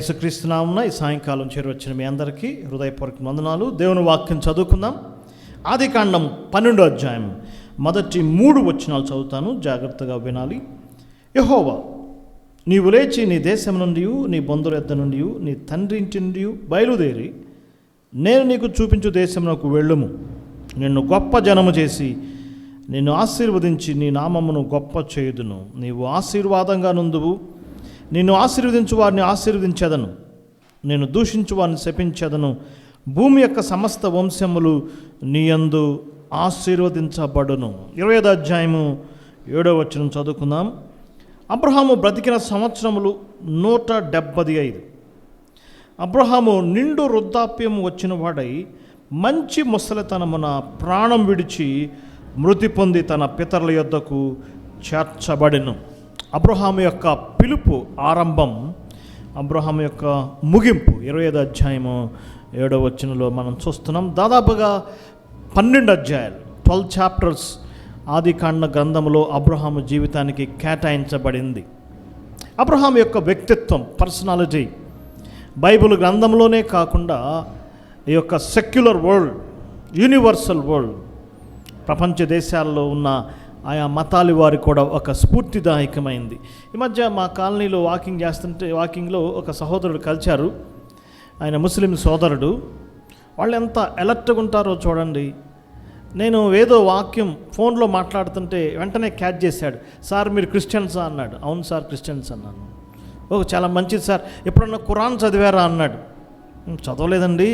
యేసుక్రీస్తు నామమున ఈ సాయంకాలం చేరువచ్చిన మీ అందరికీ హృదయపూర్వక వందనాలు. దేవుని వాక్యం చదువుకుందాం. ఆదికాండం 12వ అధ్యాయం మొదటి 3 వచనాలు చదువుతాను, జాగ్రత్తగా వినాలి. యెహోవా, నీవు లేచి నీ దేశం నుండి, నీ బంధువుల యొద్ద నుండి, నీ తండ్రి ఇంటి నుండి బయలుదేరి నేను నీకు చూపించు దేశమునకు వెళ్ళుము. నిన్ను గొప్ప జనము చేసి నిన్ను ఆశీర్వదించి నీ నామమును గొప్ప చేయుదును. నీవు ఆశీర్వాదంగా నుందువు. నిన్ను ఆశీర్వదించు వారిని ఆశీర్వదించెదను, నేను దూషించు వారిని శపించెదను. భూమి యొక్క సమస్త వంశములు నీ యందు ఆశీర్వదించబడును. 25వ అధ్యాయము 7వ వచనం చదువుకుందాం. అబ్రహాము బ్రతికిన సంవత్సరములు 175. అబ్రహాము నిండు వృద్ధాప్యం వచ్చిన వాడై మంచి ముసలితనమున ప్రాణం విడిచి మృతి పొంది తన పితరుల యొద్దకు చేర్చబడెను. అబ్రహాము యొక్క పిలుపు ఆరంభం, అబ్రహాము యొక్క ముగింపు 25వ అధ్యాయము 7వ వచనంలో మనం చూస్తున్నాం. దాదాపుగా 12 అధ్యాయాలు, 12 చాప్టర్స్ ఆదికాండ గ్రంథంలో అబ్రహాము జీవితానికి కేటాయించబడింది. అబ్రహాము యొక్క వ్యక్తిత్వం, పర్సనాలిటీ బైబిల్ గ్రంథంలోనే కాకుండా ఈ యొక్క సెక్యులర్ వరల్డ్, యూనివర్సల్ వరల్డ్, ప్రపంచ దేశాల్లో ఉన్న ఆయా మతాల వారికి కూడా ఒక స్ఫూర్తిదాయకమైంది. ఈ మధ్య మా కాలనీలో వాకింగ్లో ఒక సహోదరుడు కలిశారు. ఆయన ముస్లిం సోదరుడు. వాళ్ళు ఎంత అలర్ట్గా ఉంటారో చూడండి. నేను ఏదో వాక్యం ఫోన్లో మాట్లాడుతుంటే వెంటనే క్యాచ్ చేశాడు. సార్ మీరు క్రిస్టియన్సా అన్నాడు. అవును సార్ క్రిస్టియన్స్ అన్నాను. ఓ చాలా మంచిది సార్, ఎప్పుడన్నా ఖురాన్ చదివారా అన్నాడు. చదవలేదండి,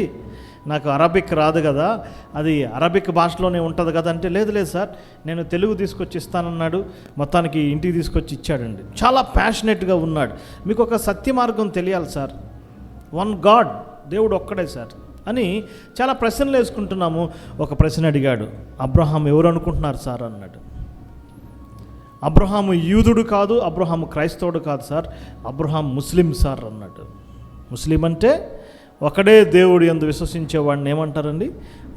నాకు అరబిక్ రాదు కదా, అది అరబిక్ భాషలోనే ఉంటుంది కదా అంటే, లేదు సార్ నేను తెలుగు తీసుకొచ్చి ఇస్తానన్నాడు. మొత్తానికి ఇంటికి తీసుకొచ్చి ఇచ్చాడండి. చాలా ప్యాషనెట్గా ఉన్నాడు. మీకు ఒక సత్య మార్గం తెలియాలి సార్, వన్ గాడ్, దేవుడు ఒక్కడే సార్ అని చాలా ప్రశ్నలు వేసుకుంటున్నాము. ఒక ప్రశ్న అడిగాడు, అబ్రహాం ఎవరు అనుకుంటున్నారు సార్ అన్నాడు. అబ్రహాము యూదుడు కాదు, అబ్రహాము క్రైస్తవుడు కాదు సార్, అబ్రహాం ముస్లిం సార్ అన్నాడు. ముస్లిం అంటే ఒకడే దేవుడు యందు విశ్వసించేవాడిని ఏమంటారండి,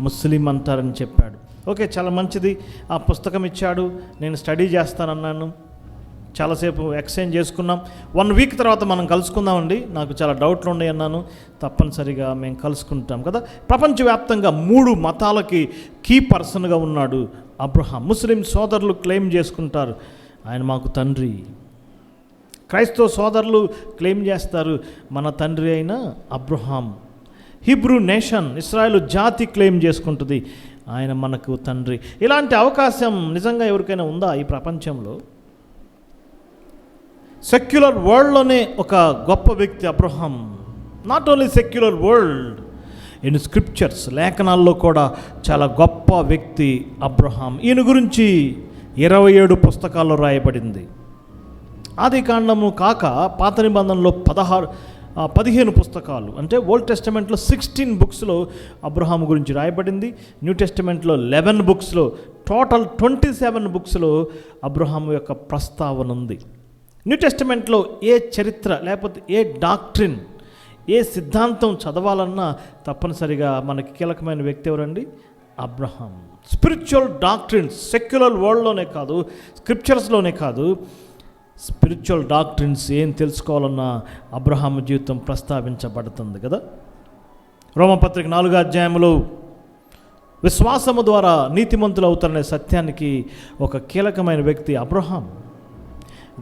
ముస్లిం అంటారని చెప్పాడు. ఓకే, చాలా మంచిది. ఆ పుస్తకం ఇచ్చాడు, నేను స్టడీ చేస్తానన్నాను. చాలాసేపు ఎక్స్చేంజ్ చేసుకున్నాం. 1 వీక్ తర్వాత మనం కలుసుకుందామండి, నాకు చాలా డౌట్లు ఉన్నాయి అన్నాను. తప్పనిసరిగా మేము కలుసుకుంటాం కదా. ప్రపంచవ్యాప్తంగా 3 మతాలకి కీ పర్సన్గా ఉన్నాడు అబ్రహాం. ముస్లిం సోదరులు క్లెయిమ్ చేసుకుంటారు, ఆయన మాకు తండ్రి. క్రైస్తవ సోదరులు క్లెయిమ్ చేస్తారు, మన తండ్రి అయిన అబ్రహాం. హిబ్రూ నేషన్, ఇశ్రాయేలు జాతి క్లెయిమ్ చేసుకుంటుంది, ఆయన మనకు తండ్రి. ఇలాంటి అవకాశం నిజంగా ఎవరికైనా ఉందా ఈ ప్రపంచంలో? సెక్యులర్ వరల్డ్లోనే ఒక గొప్ప వ్యక్తి Abraham. Not only secular world, in scriptures, లేఖనాల్లో కూడా చాలా గొప్ప వ్యక్తి అబ్రహాం. ఈయన గురించి 27 పుస్తకాల్లో రాయబడింది. ఆదికాండము కాక పాత నిబంధనలో 15 పుస్తకాలు, అంటే ఓల్డ్ టెస్టమెంట్లో 16 బుక్స్లో అబ్రహాం గురించి రాయబడింది. న్యూ టెస్టమెంట్లో 11 బుక్స్లో, టోటల్ 27 బుక్స్లో అబ్రహాం యొక్క ప్రస్తావన ఉంది. న్యూ టెస్టమెంట్లో ఏ చరిత్ర లేకపోతే ఏ డాక్ట్రిన్, ఏ సిద్ధాంతం చదవాలన్నా తప్పనిసరిగా మనకి కీలకమైన వ్యక్తి ఎవరండి, అబ్రహాం. స్పిరిచువల్ డాక్ట్రిన్స్ సెక్యులర్ వరల్డ్లోనే కాదు, స్క్రిప్చర్స్లోనే కాదు, స్పిరిచువల్ డాక్ట్రిన్స్ ఏం తెలుసుకోవాలన్నా అబ్రహాం జీవితం ప్రస్తావించబడుతుంది కదా. రోమపత్రిక 4వ అధ్యాయంలో విశ్వాసము ద్వారా నీతిమంతులు అవుతారనే సత్యానికి ఒక కీలకమైన వ్యక్తి అబ్రహాం.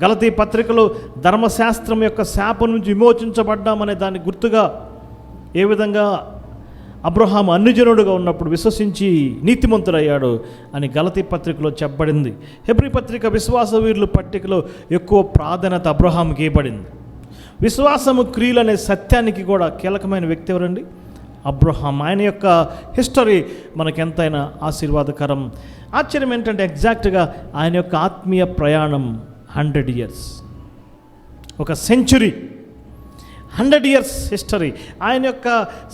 గలతీ పత్రికలో ధర్మశాస్త్రం యొక్క శాపం నుంచి విమోచించబడ్డామనే దానికి గుర్తుగా ఏ విధంగా అబ్రహాం అన్యజనుడుగా ఉన్నప్పుడు విశ్వసించి నీతిమంతుడయ్యాడు అని గలతీ పత్రికలో చెప్పబడింది. హెబ్రీ పత్రిక విశ్వాస వీరుల పట్టికలో ఎక్కువ ప్రాధాన్యత అబ్రహాంకి ఇవ్వబడింది. విశ్వాసము క్రియలు అనే సత్యానికి కూడా కీలకమైన వ్యక్తి ఎవరండి, అబ్రహాం. ఆయన యొక్క హిస్టరీ మనకెంతైనా ఆశీర్వాదకరం. ఆశ్చర్యం ఏంటంటే ఎగ్జాక్ట్గా ఆయన యొక్క ఆత్మీయ ప్రయాణం 100 years, ఒక సెంచురీ, 100 years హిస్టరీ. ఆయన యొక్క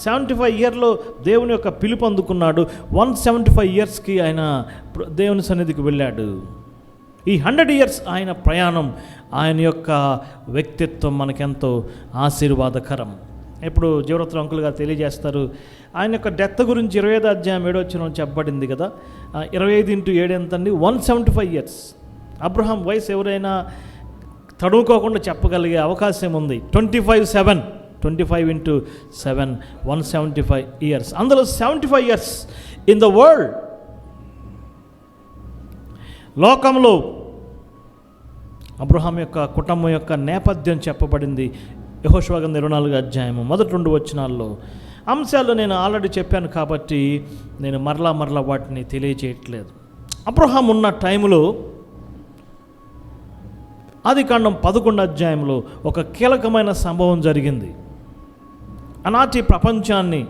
75 yearలో దేవుని యొక్క పిలుపు అందుకున్నాడు. 175 yearsకి ఆయన దేవుని సన్నిధికి వెళ్ళాడు. ఈ 100 years ఆయన ప్రయాణం, ఆయన యొక్క వ్యక్తిత్వం మనకెంతో ఆశీర్వాదకరం. ఇప్పుడు జీవరత్న అంకుల్ గారు తెలియజేస్తారు, ఆయన యొక్క డెత్ గురించి 25వ అధ్యాయం 7వ వచనం చెప్పబడింది కదా. 25 × 7 ఎంత అండి, 175 years. అబ్రహాం వయసు ఎవరైనా తడువుకోకుండా చెప్పగలిగే అవకాశం ఉంది. 25/7 25 × 7 175 years. అందులో 75 years ఇన్ ద వరల్డ్, లోకంలో అబ్రహాం యొక్క కుటుంబం యొక్క నేపథ్యం చెప్పబడింది యెహోషువ గ్రంథం 24వ అధ్యాయము మొదటి 2 వచనాల్లో. అంశాలు నేను ఆల్రెడీ చెప్పాను కాబట్టి నేను మరలా వాటిని తెలియజేయట్లేదు. అబ్రహాం ఉన్న టైంలో ఆదికాండం 11వ అధ్యాయంలో ఒక కీలకమైన సంభవం జరిగింది. ఆనాటి ప్రపంచాన్ని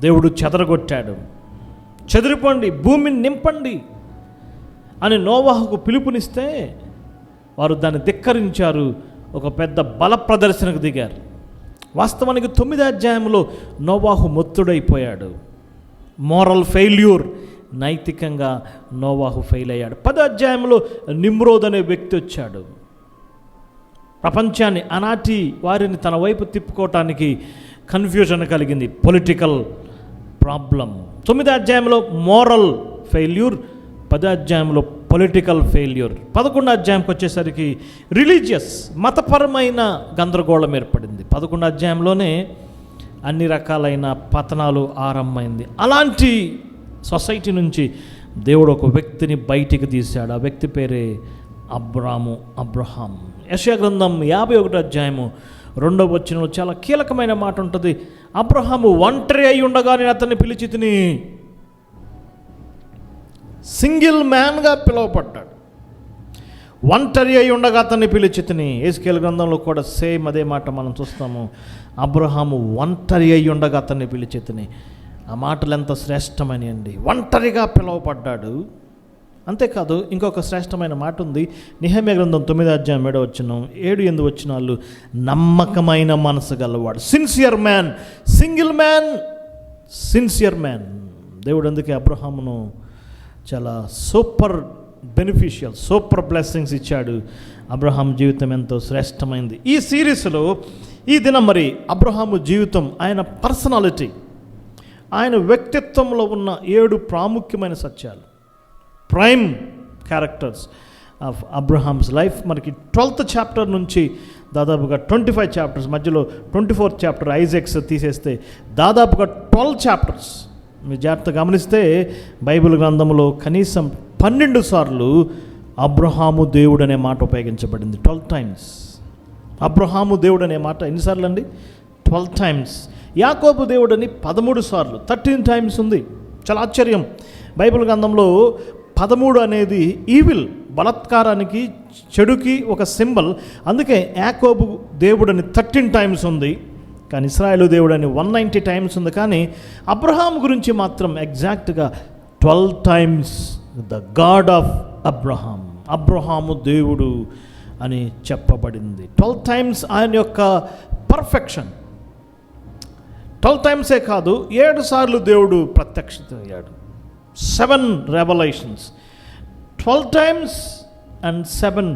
దేవుడు చెదరగొట్టాడు. చెదిరిపోండి, భూమిని నింపండి అని నోవాహుకు పిలుపునిస్తే వారు దాన్ని ధిక్కరించారు. ఒక పెద్ద బల ప్రదర్శనకు దిగారు. వాస్తవానికి 9వ అధ్యాయంలో నోవాహు మొత్తుడైపోయాడు. మోరల్ ఫెయిల్యూర్, నైతికంగా నోవాహు ఫెయిల్ అయ్యాడు. 10వ అధ్యాయంలో నిమ్రోద్ అనే వ్యక్తి వచ్చాడు. ప్రపంచాన్ని, ఆనాటి వారిని తన వైపు తిప్పుకోవటానికి కన్ఫ్యూజన్ కలిగింది, పొలిటికల్ ప్రాబ్లం. 9వ అధ్యాయంలో మోరల్ ఫెయిల్యూర్, 10వ అధ్యాయంలో పొలిటికల్ ఫెయిల్యూర్. 11వ అధ్యాయంకి వచ్చేసరికి రిలీజియస్, మతపరమైన గందరగోళం ఏర్పడింది. 11వ అధ్యాయంలోనే అన్ని రకాలైన పతనాలు ఆరంభమైంది. అలాంటి సొసైటీ నుంచి దేవుడు ఒక వ్యక్తిని బయటికి తీశాడు. ఆ వ్యక్తి పేరే అబ్రహాం. యెషయా గ్రంథం 51వ అధ్యాయము 2వ వచనంలో చాలా కీలకమైన మాట ఉంటుంది. అబ్రహాము ఒంటరి అయి ఉండగా నేను అతన్ని పిలిచి తిని, సింగిల్ మ్యాన్గా పిలువపడ్డాడు. ఒంటరి అయి ఉండగా అతన్ని పిలిచి తిని. యెహెజ్కేలు గ్రంథంలో కూడా సేమ్ అదే మాట మనం చూస్తాము. అబ్రహాము ఒంటరి అయి ఉండగా అతన్ని పిలిచి తిని. ఆ మాటలు ఎంత శ్రేష్టమని అండి. ఒంటరిగా పిలువపడ్డాడు. అంతేకాదు, ఇంకొక శ్రేష్టమైన మాట ఉంది. నెహెమ్యా గ్రంథం 9వ అధ్యాయం 7వ వచనం, 7-8 వచనాలు. నమ్మకమైన మనసు గలవాడు, sincere man, single man, sincere man. దేవుడు అందుకే అబ్రహామును చాలా సూపర్ బెనిఫిషియల్, సూపర్ బ్లెస్సింగ్స్ ఇచ్చాడు. అబ్రహాం జీవితం ఎంతో శ్రేష్టమైంది. ఈ సిరీస్లో ఈ దినం మరి అబ్రహాము జీవితం, ఆయన పర్సనాలిటీ, ఆయన వ్యక్తిత్వంలో ఉన్న 7 ప్రాముఖ్యమైన సత్యాలు, prime characters of Abraham's life. మనకి 12th చాప్టర్ నుంచి దాదాపుగా 25 చాప్టర్స్, మధ్యలో 24th చాప్టర్ ఐజాక్స్ తీసేస్తే దాదాపుగా 12 చాప్టర్స్. మీరు జాగ్రత్తగా గమనిస్తే బైబిల్ గ్రంథంలో కనీసం 12 సార్లు అబ్రహాము దేవుడు అనే మాట ఉపయోగించబడింది. 12 times. అబ్రహాము దేవుడు అనే మాట ఎన్నిసార్లు అండి? 12 times. యాకోబు దేవుడు అని 13 సార్లు, 13 times ఉంది. చాలా ఆశ్చర్యం. బైబిల్ గ్రంథంలో 13 అనేది ఈవిల్, బలాత్కారానికి, చెడుకి ఒక సింబల్. అందుకే యాకోబు దేవుడని 13 times ఉంది. కానీ ఇశ్రాయేలు దేవుడు అని 190 times ఉంది. కానీ అబ్రహాం గురించి మాత్రం ఎగ్జాక్ట్గా 12 times the God of Abraham, Abraham దేవుడు అని చెప్పబడింది. 12 times ఆయన యొక్క పర్ఫెక్షన్. 12 timesే కాదు, 7 సార్లు దేవుడు ప్రత్యక్షత అయ్యాడు. 7 revelations, 12 times and 7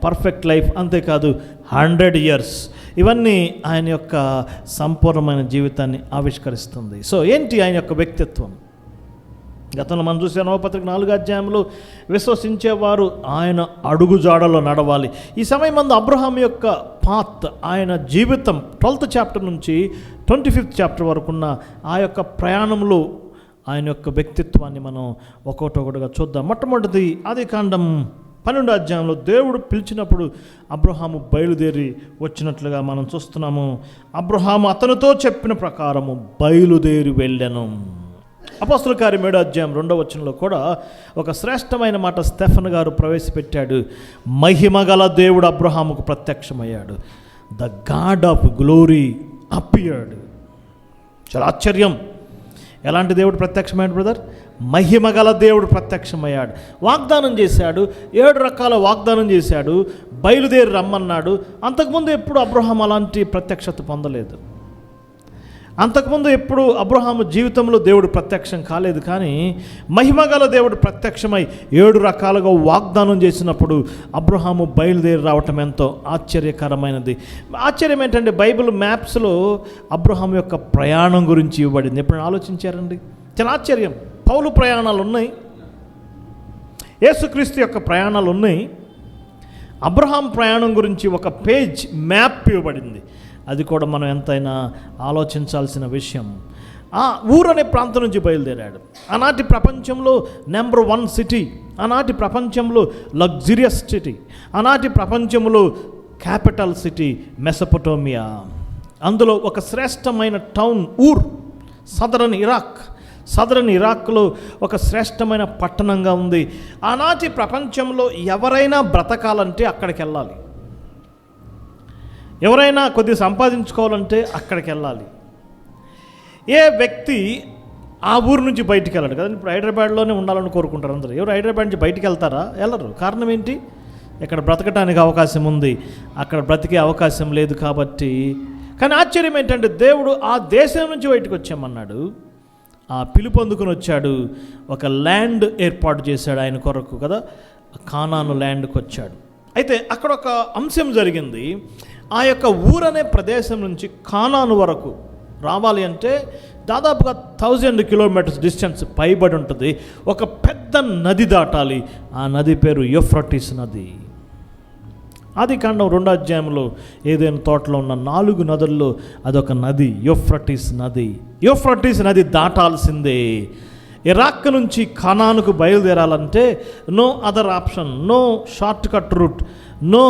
perfect life. అంతేకాదు 100 years. ఇవన్నీ ఆయన యొక్క సంపూర్ణమైన జీవితాన్ని ఆవిష్కరిస్తుంది. సో ఏంటి ఆయన యొక్క వ్యక్తిత్వం? గతంలో మనం చూసే నవపత్రిక 4వ అధ్యాయంలో విశ్వసించేవారు ఆయన అడుగుజాడలో నడవాలి. ఈ సమయం అబ్రహాం యొక్క పాత్, ఆయన జీవితం 12th చాప్టర్ నుంచి 25th చాప్టర్ వరకున్న ఆ యొక్క ప్రయాణంలో ఆయన యొక్క వ్యక్తిత్వాన్ని మనం ఒక్కొక్కటిగా చూద్దాం. మొట్టమొదటిది ఆదికాండం 12వ అధ్యాయంలో దేవుడు పిలిచినప్పుడు అబ్రహాము బయలుదేరి వచ్చినట్లుగా మనం చూస్తున్నాము. అబ్రహాము అతనితో చెప్పిన ప్రకారము బయలుదేరి వెళ్ళాను. అపోస్తలుల కార్యం 7వ అధ్యాయం 2వ వచనంలో కూడా ఒక శ్రేష్టమైన మాట స్టెఫెన్ గారు ప్రవేశపెట్టాడు. మహిమగల దేవుడు అబ్రహాముకు ప్రత్యక్షమయ్యాడు. The God of glory appeared. చాలా ఆశ్చర్యం. ఎలాంటి దేవుడు ప్రత్యక్షమయ్యాడు బ్రదర్? మహిమగల దేవుడు ప్రత్యక్షమయ్యాడు. వాగ్దానం చేశాడు, 7 రకాల వాగ్దానం చేశాడు, బయలుదేరి రమ్మన్నాడు. అంతకుముందు ఎప్పుడు అబ్రహాం అలాంటి ప్రత్యక్షత పొందలేదు. అంతకుముందు ఎప్పుడు అబ్రహాము జీవితంలో దేవుడు ప్రత్యక్షం కాలేదు. కానీ మహిమగల దేవుడు ప్రత్యక్షమై 7 రకాలుగా వాగ్దానం చేసినప్పుడు అబ్రహాము బయలుదేరి రావటం ఎంతో ఆశ్చర్యకరమైనది. ఆశ్చర్యం ఏంటంటే బైబిల్ మ్యాప్స్లో అబ్రహాం యొక్క ప్రయాణం గురించి ఇవ్వబడింది. ఎప్పుడైనా ఆలోచించారండి? చాలా ఆశ్చర్యం. పౌలు ప్రయాణాలు ఉన్నాయి, యేసుక్రీస్తు యొక్క ప్రయాణాలు ఉన్నాయి. అబ్రహాం ప్రయాణం గురించి ఒక పేజ్ మ్యాప్ ఇవ్వబడింది. అది కూడా మనం ఎంతైనా ఆలోచించాల్సిన విషయం. ఆ ఊరు అనే ప్రాంతం నుంచి బయలుదేరాడు. ఆనాటి ప్రపంచంలో నెంబర్ 1 సిటీ, ఆనాటి ప్రపంచంలో లగ్జరియస్ సిటీ, ఆనాటి ప్రపంచంలో క్యాపిటల్ సిటీ మెసొపొటేమియా. అందులో ఒక శ్రేష్టమైన టౌన్ ఊర్, సదరన్ ఇరాక్లో ఒక శ్రేష్టమైన పట్టణంగా ఉంది. ఆనాటి ప్రపంచంలో ఎవరైనా బ్రతకాలంటే అక్కడికి వెళ్ళాలి, ఎవరైనా కొద్దిగా సంపాదించుకోవాలంటే అక్కడికి వెళ్ళాలి. ఏ వ్యక్తి ఆ ఊరు నుంచి బయటికి వెళ్ళాడు కదండి. ఇప్పుడు హైదరాబాద్లోనే ఉండాలని కోరుకుంటారు అందరూ. ఎవరు హైదరాబాద్ నుంచి బయటికి వెళ్తారా? వెళ్ళరు. కారణం ఏంటి? ఇక్కడ బ్రతకటానికి అవకాశం ఉంది, అక్కడ బ్రతికే అవకాశం లేదు కాబట్టి. కానీ ఆశ్చర్యం ఏంటంటే దేవుడు ఆ దేశం నుంచి బయటకు వచ్చామన్నాడు. ఆ పిలుపు అందుకుని వచ్చాడు, ఒక ల్యాండ్ ఏర్పాటు చేశాడు ఆయన కొరకు కదా, కానాను ల్యాండ్కి వచ్చాడు. అయితే అక్కడ ఒక అంశం జరిగింది. ఆ యొక్క ఊరనే ప్రదేశం నుంచి కానాను వరకు రావాలి అంటే దాదాపుగా 1000 కిలోమీటర్స్ డిస్టెన్స్ పైబడి ఉంటుంది. ఒక పెద్ద నది దాటాలి. ఆ నది పేరు యూఫ్రటీస్ నది. ఆదికాండం 2వ అధ్యాయంలో ఏదైనా తోటలో ఉన్న 4 నదుల్లో అదొక నది, యూఫ్రటీస్ నది. యూఫ్రటీస్ నది దాటాల్సిందే. ఇరాక్ నుంచి కానానుకు బయలుదేరాలంటే no other option, no short cut route, no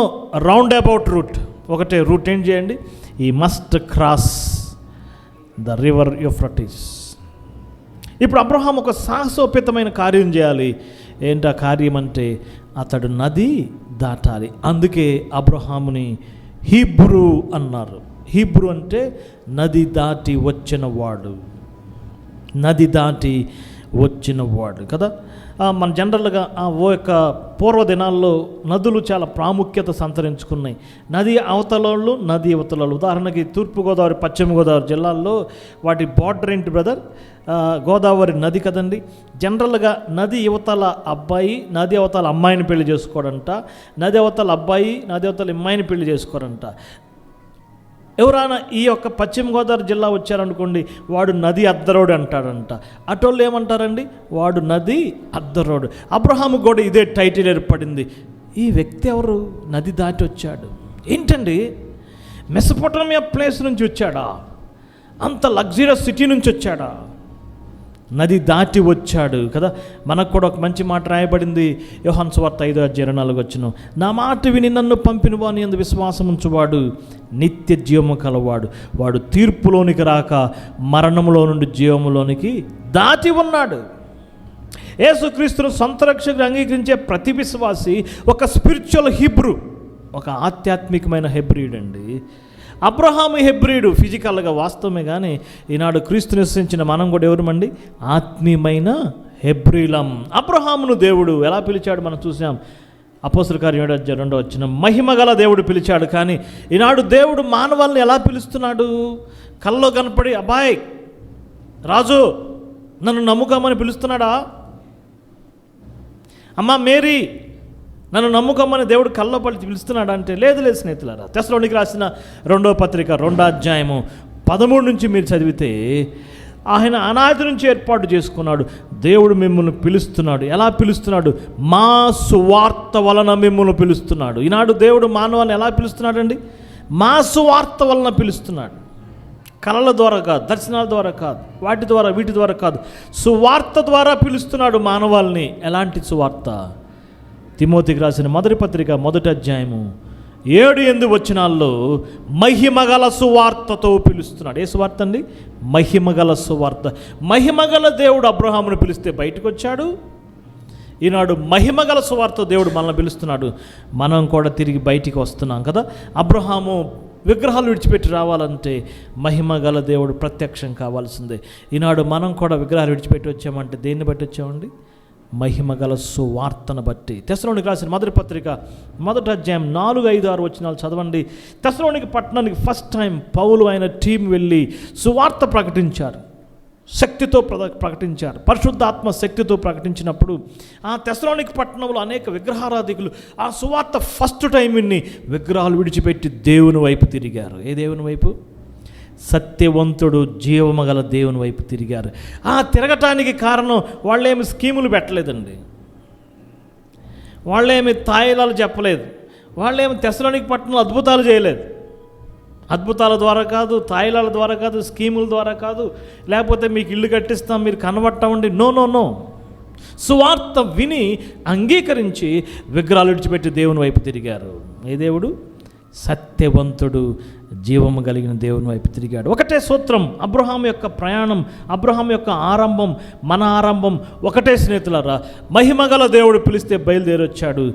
round about route. ఒకటే రూట్. ఏం చేయండి? He must cross the river Euphrates. ఇప్పుడు అబ్రహాం ఒక సాహసోపేతమైన కార్యం చేయాలి. ఏంటా కార్యం అంటే అతడు నది దాటాలి. అందుకే అబ్రహాముని హీబ్రూ అన్నారు. హీబ్రూ అంటే నది దాటి వచ్చినవాడు, నది దాటి వచ్చినవాడు కదా. మన జనరల్గా ఓ యొక్క పూర్వ దినాల్లో నదులు చాలా ప్రాముఖ్యత సంతరించుకున్నాయి. నది అవతలలో, నది యువతలలో. ఉదాహరణకి తూర్పుగోదావరి, పశ్చిమ గోదావరి జిల్లాల్లో వాటి బార్డర్ ఏంటి బ్రదర్? గోదావరి నది కదండి. జనరల్గా నది యువతల అబ్బాయి నది అవతల అమ్మాయిని పెళ్లి చేసుకోడంట, నది అవతల అబ్బాయి నది అవతల అమ్మాయిని పెళ్లి చేసుకోరంట. ఎవరైనా ఈ యొక్క పశ్చిమ గోదావరి జిల్లా వచ్చారనుకోండి, వాడు నది అద్దరోడు అంటాడంట. అటోళ్ళు ఏమంటారండి? వాడు నది అద్దరోడు. అబ్రహాము కూడా ఇదే టైటిల్ ఏర్పడింది. ఈ వ్యక్తి ఎవరు? నది దాటి వచ్చాడు. ఏంటండి, మెసొపొటేమియా ప్లేస్ నుంచి వచ్చాడా? అంత లగ్జరియస్ సిటీ నుంచి వచ్చాడా? నది దాటి వచ్చాడు కదా. మనకు కూడా ఒక మంచి మాట రాయబడింది యోహాను సువార్త 5:24. నా మాట విని నన్ను పంపిన వాని యందు విశ్వాసం ఉంచువాడు నిత్య జీవము కలవాడు, వాడు తీర్పులోనికి రాక మరణములో నుండి జీవములోనికి దాటి ఉన్నాడు. యేసుక్రీస్తును సొంత రక్షకుడు అంగీకరించే ప్రతి విశ్వాసి ఒక స్పిరిచువల్ హీబ్రూ, ఒక ఆధ్యాత్మికమైన హెబ్రీడ్ అండి. అబ్రహాము హెబ్రీడు ఫిజికల్గా, వాస్తవమే. కానీ ఈనాడు క్రీస్తు నివసించిన మనం కూడా ఎవరమండి? ఆత్మీయమైన హెబ్రీలం. అబ్రహామును దేవుడు ఎలా పిలిచాడు మనం చూసాం. అపోస్తలుల కార్యం 7:2 మహిమగల దేవుడు పిలిచాడు. కానీ ఈనాడు దేవుడు మానవాళ్ళని ఎలా పిలుస్తున్నాడు? కల్లో కనపడి అబ్బాయ్ రాజు నన్ను నమ్ముకోమని పిలుస్తున్నాడా? అమ్మ మేరీ నన్ను నమ్ముకోమని దేవుడు కల్లో పలిచి పిలుస్తున్నాడు అంటే లేదు స్నేహితులారా. తెస్సలోనికీయులకు రాసిన 2వ పత్రిక 2వ అధ్యాయము 13 నుంచి మీరు చదివితే ఆయన అనాది నుంచి ఏర్పాటు చేసుకున్నాడు. దేవుడు మిమ్మల్ని పిలుస్తున్నాడు. ఎలా పిలుస్తున్నాడు? మా సువార్త వలన మిమ్మల్ని పిలుస్తున్నాడు. ఈనాడు దేవుడు మానవాన్ని ఎలా పిలుస్తున్నాడండి? మా సువార్త వలన పిలుస్తున్నాడు. కళల ద్వారా కాదు, దర్శనాల ద్వారా కాదు, వాటి ద్వారా వీటి ద్వారా కాదు, సువార్త ద్వారా పిలుస్తున్నాడు మానవాళ్ళని. ఎలాంటి సువార్త? తిమోతికి రాసిన 1వ పత్రిక 1వ అధ్యాయము 7-8 మహిమగల సువార్తతో పిలుస్తున్నాడు. ఏ సువార్త అండి? మహిమగల సువార్త. మహిమగల దేవుడు అబ్రహామును పిలిస్తే బయటకు వచ్చాడు. ఈనాడు మహిమగల సువార్త దేవుడు మనల్ని పిలుస్తున్నాడు. మనం కూడా తిరిగి బయటికి వస్తున్నాం కదా. అబ్రహాము విగ్రహాలు విడిచిపెట్టి రావాలంటే మహిమగల దేవుడు ప్రత్యక్షం కావాల్సిందే. ఈనాడు మనం కూడా విగ్రహాలు విడిచిపెట్టి వచ్చామంటే దేన్ని బట్టి వచ్చామండి? మహిమగల సువార్తను బట్టి. తెస్సలోనికీయులకు రాసిన 1వ పత్రిక 1వ అధ్యాయం 4, 5, 6 చదవండి. తెస్సలోనిక పట్టణానికి ఫస్ట్ టైం పౌలు ఆయన టీం వెళ్ళి సువార్త ప్రకటించారు. శక్తితో ప్రకటించారు. పరిశుద్ధాత్మ శక్తితో ప్రకటించినప్పుడు ఆ తెస్సలోనిక పట్టణంలో అనేక విగ్రహారాధికులు ఆ సువార్త ఫస్ట్ టైం విని విగ్రహాలు విడిచిపెట్టి దేవుని వైపు తిరిగారు. ఏ దేవుని వైపు? సత్యవంతుడు జీవమగల దేవుని వైపు తిరిగారు. ఆ తిరగటానికి కారణం వాళ్ళేమి స్కీములు పెట్టలేదండి, వాళ్ళేమి తాయిలాలు చెప్పలేదు, వాళ్ళేమి తెస్సలోనిక పట్టణంలో అద్భుతాలు చేయలేదు. అద్భుతాల ద్వారా కాదు, తాయిలాల ద్వారా కాదు, స్కీముల ద్వారా కాదు, లేకపోతే మీకు ఇల్లు కట్టిస్తాం మీరు కనబట్టండి. No no no. సువార్త విని అంగీకరించి విగ్రహాలు విడిచిపెట్టి దేవుని వైపు తిరిగారు. ఏ దేవుడు? సత్యవంతుడు, జీవము కలిగిన దేవుని వైపు తిరిగాడు. ఒకటే సూత్రం. అబ్రహాం యొక్క ప్రయాణం, అబ్రహాం యొక్క ఆరంభం, మన ఆరంభం ఒకటే స్నేహితులారా. మహిమగల దేవుడు పిలిస్తే బయలుదేరి వచ్చాడు,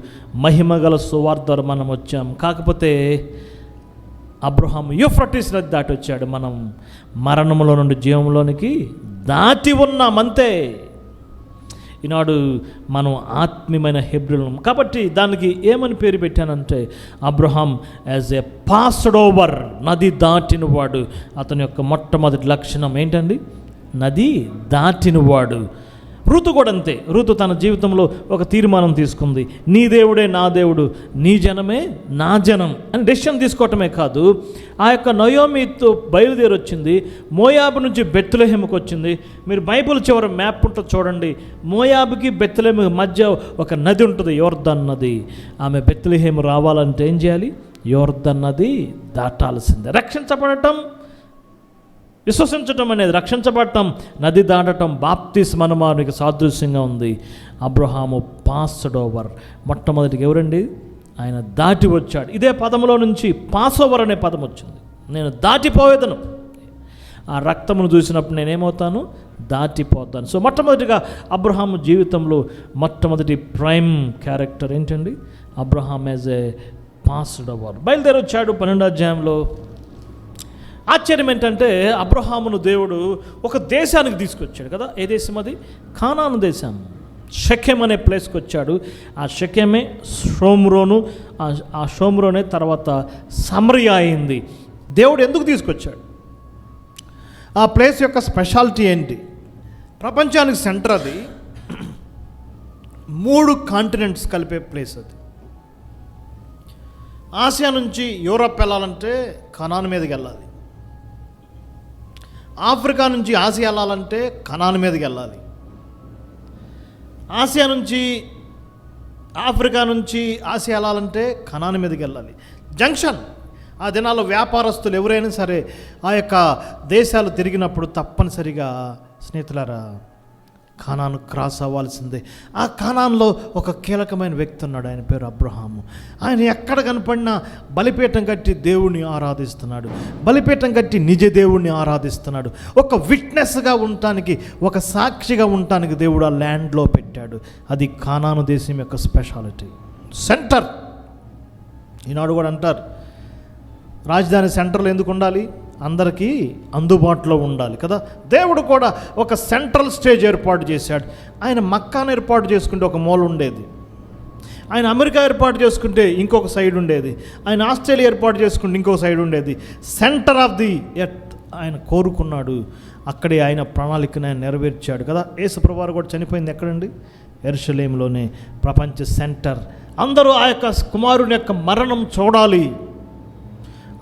మహిమగల సువార్త ద్వారా మనం వచ్చాం. కాకపోతే అబ్రహాం యూఫ్రటీస్ నది దాటి వచ్చాడు, మనం మరణంలో నుండి జీవంలోనికి దాటి ఉన్నామంతే. ఈనాడు మనం ఆత్మీయమైన హెబ్రీయులం కాబట్టి దానికి ఏమని పేరు పెట్టానంటే Abraham as a passed over, నది దాటినవాడు. అతని యొక్క మొట్టమొదటి లక్షణం ఏంటండి? నది దాటినవాడు. ఋతు కూడా అంతే. ఋతు తన జీవితంలో ఒక తీర్మానం తీసుకుంది. నీ దేవుడే నా దేవుడు, నీ జనమే నా జనం అని డెసిషన్ తీసుకోవటమే కాదు, ఆ యొక్క నయోమితో బయలుదేరి వచ్చింది. మోయాబు నుంచి బెత్లెహేముకి వచ్చింది. మీరు బైబిల్ చివరి మ్యాప్ ఉంటుంది చూడండి. మోయాబుకి బెత్లెహేము మధ్య ఒక నది ఉంటుంది, యోర్దాన్ నది. ఆమె బెత్లెహేము రావాలంటే ఏం చేయాలి? యోర్దాన్ నది దాటాల్సిందే. రక్షించబడటం, విశ్వసించటం అనేది రక్షించబడటం, నది దాటటం బాప్తిస్మ అనుమానానికి సాదృశ్యంగా ఉంది. Abraham passed over. మొట్టమొదటిగా ఎవరండి? ఆయన దాటి వచ్చాడు. ఇదే పదములో నుంచి పాస్ ఓవర్ అనే పదం వచ్చింది. నేను దాటిపోయేదను, ఆ రక్తమును చూసినప్పుడు నేనేమవుతాను? దాటిపోతాను. సో మొట్టమొదటిగా అబ్రహాము జీవితంలో మొట్టమొదటి ప్రైమ్ క్యారెక్టర్ ఏంటండి? Abraham as a passed over. బయలుదేరి వచ్చాడు 12వ అధ్యాయంలో. ఆశ్చర్యం ఏంటంటే అబ్రహామును దేవుడు ఒక దేశానికి తీసుకొచ్చాడు కదా. ఏ దేశం అది? కానాను దేశం. షెకెం అనే ప్లేస్కి వచ్చాడు. ఆ షెకెమే షోమ్రోను, ఆ షోమ్రోనే తర్వాత సమరియా అయింది. దేవుడు ఎందుకు తీసుకొచ్చాడు? ఆ ప్లేస్ యొక్క స్పెషాలిటీ ఏంటి? ప్రపంచానికి సెంటర్ అది. 3 కాంటినెంట్స్ కలిపే ప్లేస్ అది. ఆసియా నుంచి యూరప్ వెళ్ళాలంటే కనాను మీదకి వెళ్ళాలి. ఆఫ్రికా నుంచి ఆసియా వెళ్ళాలంటే కనాను మీదకి వెళ్ళాలి. ఆసియా నుంచి ఆఫ్రికా నుంచి ఆసియా వెళ్ళాలంటే కనాను మీదకి వెళ్ళాలి. జంక్షన్. ఆ దినాల్లో వ్యాపారస్తులు ఎవరైనా సరే ఆ యొక్క దేశాలు తిరిగినప్పుడు తప్పనిసరిగా స్నేహితులారా కానాను క్రాస్ అవ్వాల్సిందే. ఆ కానాన్లో ఒక కీలకమైన వ్యక్తి ఉన్నాడు, ఆయన పేరు అబ్రహాము. ఆయన ఎక్కడ కనపడినా బలిపీఠం కట్టి దేవుణ్ణి ఆరాధిస్తున్నాడు, బలిపీఠం కట్టి నిజ దేవుణ్ణి ఆరాధిస్తున్నాడు. ఒక విట్నెస్గా ఉండటానికి, ఒక సాక్షిగా ఉండటానికి దేవుడు ఆ ల్యాండ్లో పెట్టాడు. అది కానాను దేశం యొక్క స్పెషాలిటీ, సెంటర్. ఈనాడు కూడా అంటారు రాజధాని సెంటర్లో ఎందుకు ఉండాలి? అందరికీ అందుబాటులో ఉండాలి కదా. దేవుడు కూడా ఒక సెంట్రల్ స్టేజ్ ఏర్పాటు చేశాడు. ఆయన మక్కాను ఏర్పాటు చేసుకుంటే ఒక మూల ఉండేది, ఆయన అమెరికా ఏర్పాటు చేసుకుంటే ఇంకొక సైడ్ ఉండేది, ఆయన ఆస్ట్రేలియా ఏర్పాటు చేసుకుంటే ఇంకొక సైడ్ ఉండేది. సెంటర్ ఆఫ్ ది ఎర్త్ ఆయన కోరుకున్నాడు. అక్కడే ఆయన ప్రణాళికను ఆయన నెరవేర్చాడు కదా. యేసుప్రభువు వారు కూడా చనిపోయింది ఎక్కడండి? యెరూషలేములోనే. ప్రపంచ సెంటర్. అందరూ ఆ యొక్క కుమారుని యొక్క మరణం చూడాలి,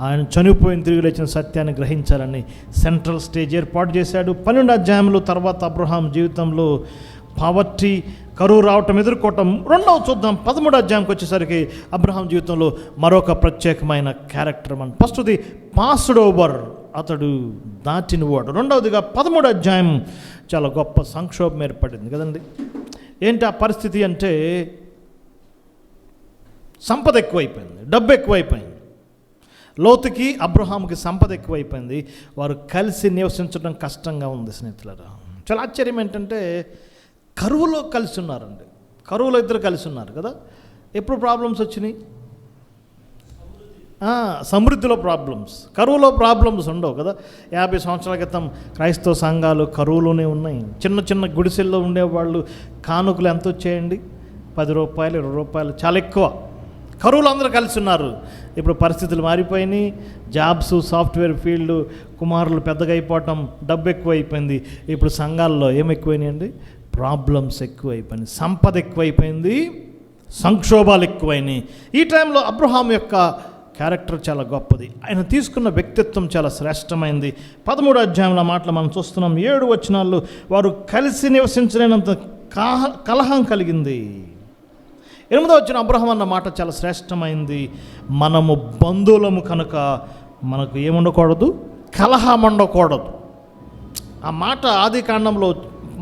ఆయన చనిపోయిన తిరిగి లేచిన సత్యాన్ని గ్రహించాలని సెంట్రల్ స్టేజ్ ఏర్పాటు చేశాడు. 12వ అధ్యాయంలో తర్వాత అబ్రహాం జీవితంలో పావర్టీ, కరువు రావటం ఎదుర్కోవటం రెండవ చూద్దాం. 13వ అధ్యాయంకి వచ్చేసరికి అబ్రహాం జీవితంలో మరొక ప్రత్యేకమైన క్యారెక్టర్. మన ఫస్ట్ది పాస్డ్ ఓవర్, అతడు దాటినవాడు. రెండవదిగా 13వ అధ్యాయం చాలా గొప్ప సంక్షోభం ఏర్పడింది కదండి. ఏంటి ఆ పరిస్థితి అంటే సంపద ఎక్కువైపోయింది, డబ్బు ఎక్కువైపోయింది. లోతుకి అబ్రహాంకి సంపద ఎక్కువైపోయింది. వారు కలిసి నివసించడం కష్టంగా ఉంది స్నేహితులారా. చాలా ఆశ్చర్యం ఏంటంటే కరువులో కలిసి ఉన్నారండి. కరువులో ఇద్దరు కలిసి ఉన్నారు కదా. ఎప్పుడు ప్రాబ్లమ్స్ వచ్చినాయి? సమృద్ధిలో ప్రాబ్లమ్స్, కరువులో ప్రాబ్లమ్స్ ఉండవు కదా. 50 సంవత్సరాల క్రితం క్రైస్తవ సంఘాలు కరువులోనే ఉన్నాయి. చిన్న చిన్న గుడిసెల్లో ఉండేవాళ్ళు కానుకలు ఎంత వచ్చేయండి? 10 రూపాయలు, 20 రూపాయలు, చాలా ఎక్కువ. కరువులు అందరూ కలిసి ఉన్నారు. ఇప్పుడు పరిస్థితులు మారిపోయినాయి. జాబ్స్, సాఫ్ట్వేర్ ఫీల్డ్, కుమారులు పెద్దగా అయిపోవటం, డబ్బు ఎక్కువైపోయింది. ఇప్పుడు సంఘాల్లో ఏమెక్కువైనాయండి? ప్రాబ్లమ్స్ ఎక్కువైపోయినాయి, సంపద ఎక్కువైపోయింది, సంక్షోభాలు ఎక్కువైనాయి. ఈ టైంలో అబ్రహాం యొక్క క్యారెక్టర్ చాలా గొప్పది. ఆయన తీసుకున్న వ్యక్తిత్వం చాలా శ్రేష్టమైంది. 13వ అధ్యాయంలో మాటలు మనం చూస్తున్నాం. 7 వచనాల్లో వారు కలిసి నివసించలేనంత కలహం కలిగింది. 8వ వచనం అబ్రహాం అన్న మాట చాలా శ్రేష్టమైంది. మనము బంధువులము కనుక మనకు ఏముండకూడదు, కలహం ఉండకూడదు. ఆ మాట ఆది కాండంలో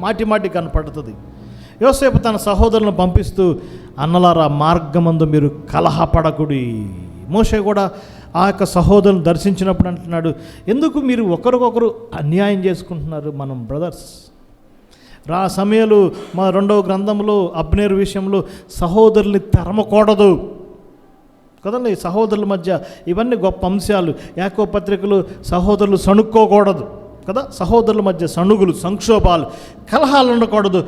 మాటి మాటి కనపడుతుంది. యోసేపు తన సహోదరులను పంపిస్తూ, అన్నలారా మార్గమందు మీరు కలహపడకుడి. మోషే కూడా ఆ యొక్క సహోదరులను దర్శించినప్పుడు అంటున్నాడు, ఎందుకు మీరు ఒకరికొకరు అన్యాయం చేసుకుంటున్నారు? మనం బ్రదర్స్. రా సమయాలు మా 2వ గ్రంథంలో అబ్నేరు విషయంలో సహోదరుల్ని తరమకూడదు కదండి, సహోదరుల మధ్య ఇవన్నీ గొప్ప అంశాలు. యాకోబు పత్రికలు సహోదరులు సణుక్కోకూడదు కదా, సహోదరుల మధ్య సణుగులు, సంక్షోభాలు, కలహాలు ఉండకూడదు.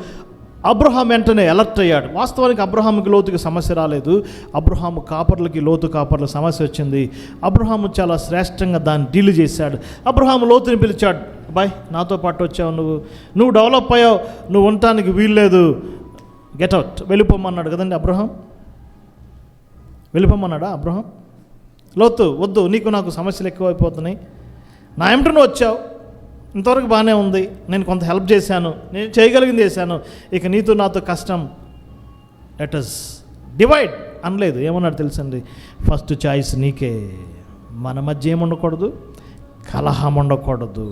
అబ్రహాం వెంటనే అలర్ట్ అయ్యాడు. వాస్తవానికి అబ్రహాముకి లోతుకి సమస్య రాలేదు, అబ్రహాము కాపర్లకి లోతు కాపర్ల సమస్య వచ్చింది. అబ్రహాము చాలా శ్రేష్టంగా దాన్ని డీల్ చేశాడు. అబ్రహాము లోతుని పిలిచాడు, బాయ్ నాతో పాటు వచ్చావు, నువ్వు డెవలప్ అయ్యావు, నువ్వు ఉండటానికి వీల్లేదు, గెట్ అవుట్, వెళ్ళిపోమన్నాడు కదండి అబ్రహాం. వెళ్ళిపోమన్నాడా అబ్రహాం? లోతు వద్దు, నీకు నాకు సమస్యలు ఎక్కువైపోతున్నాయి, నా ఏమిటో నువ్వు వచ్చావు, ఇంతవరకు బాగానే ఉంది, నేను కొంత హెల్ప్ చేశాను, నేను చేయగలిగింది చేశాను, ఇక నీతో నాతో కష్టం, లెట్ us డివైడ్ అనలేదు. ఏమన్నాడు తెలుసండి, ఫస్ట్ చాయిస్ నీకే. మన మధ్య ఏముండకూడదు, కలహం ఉండకూడదు.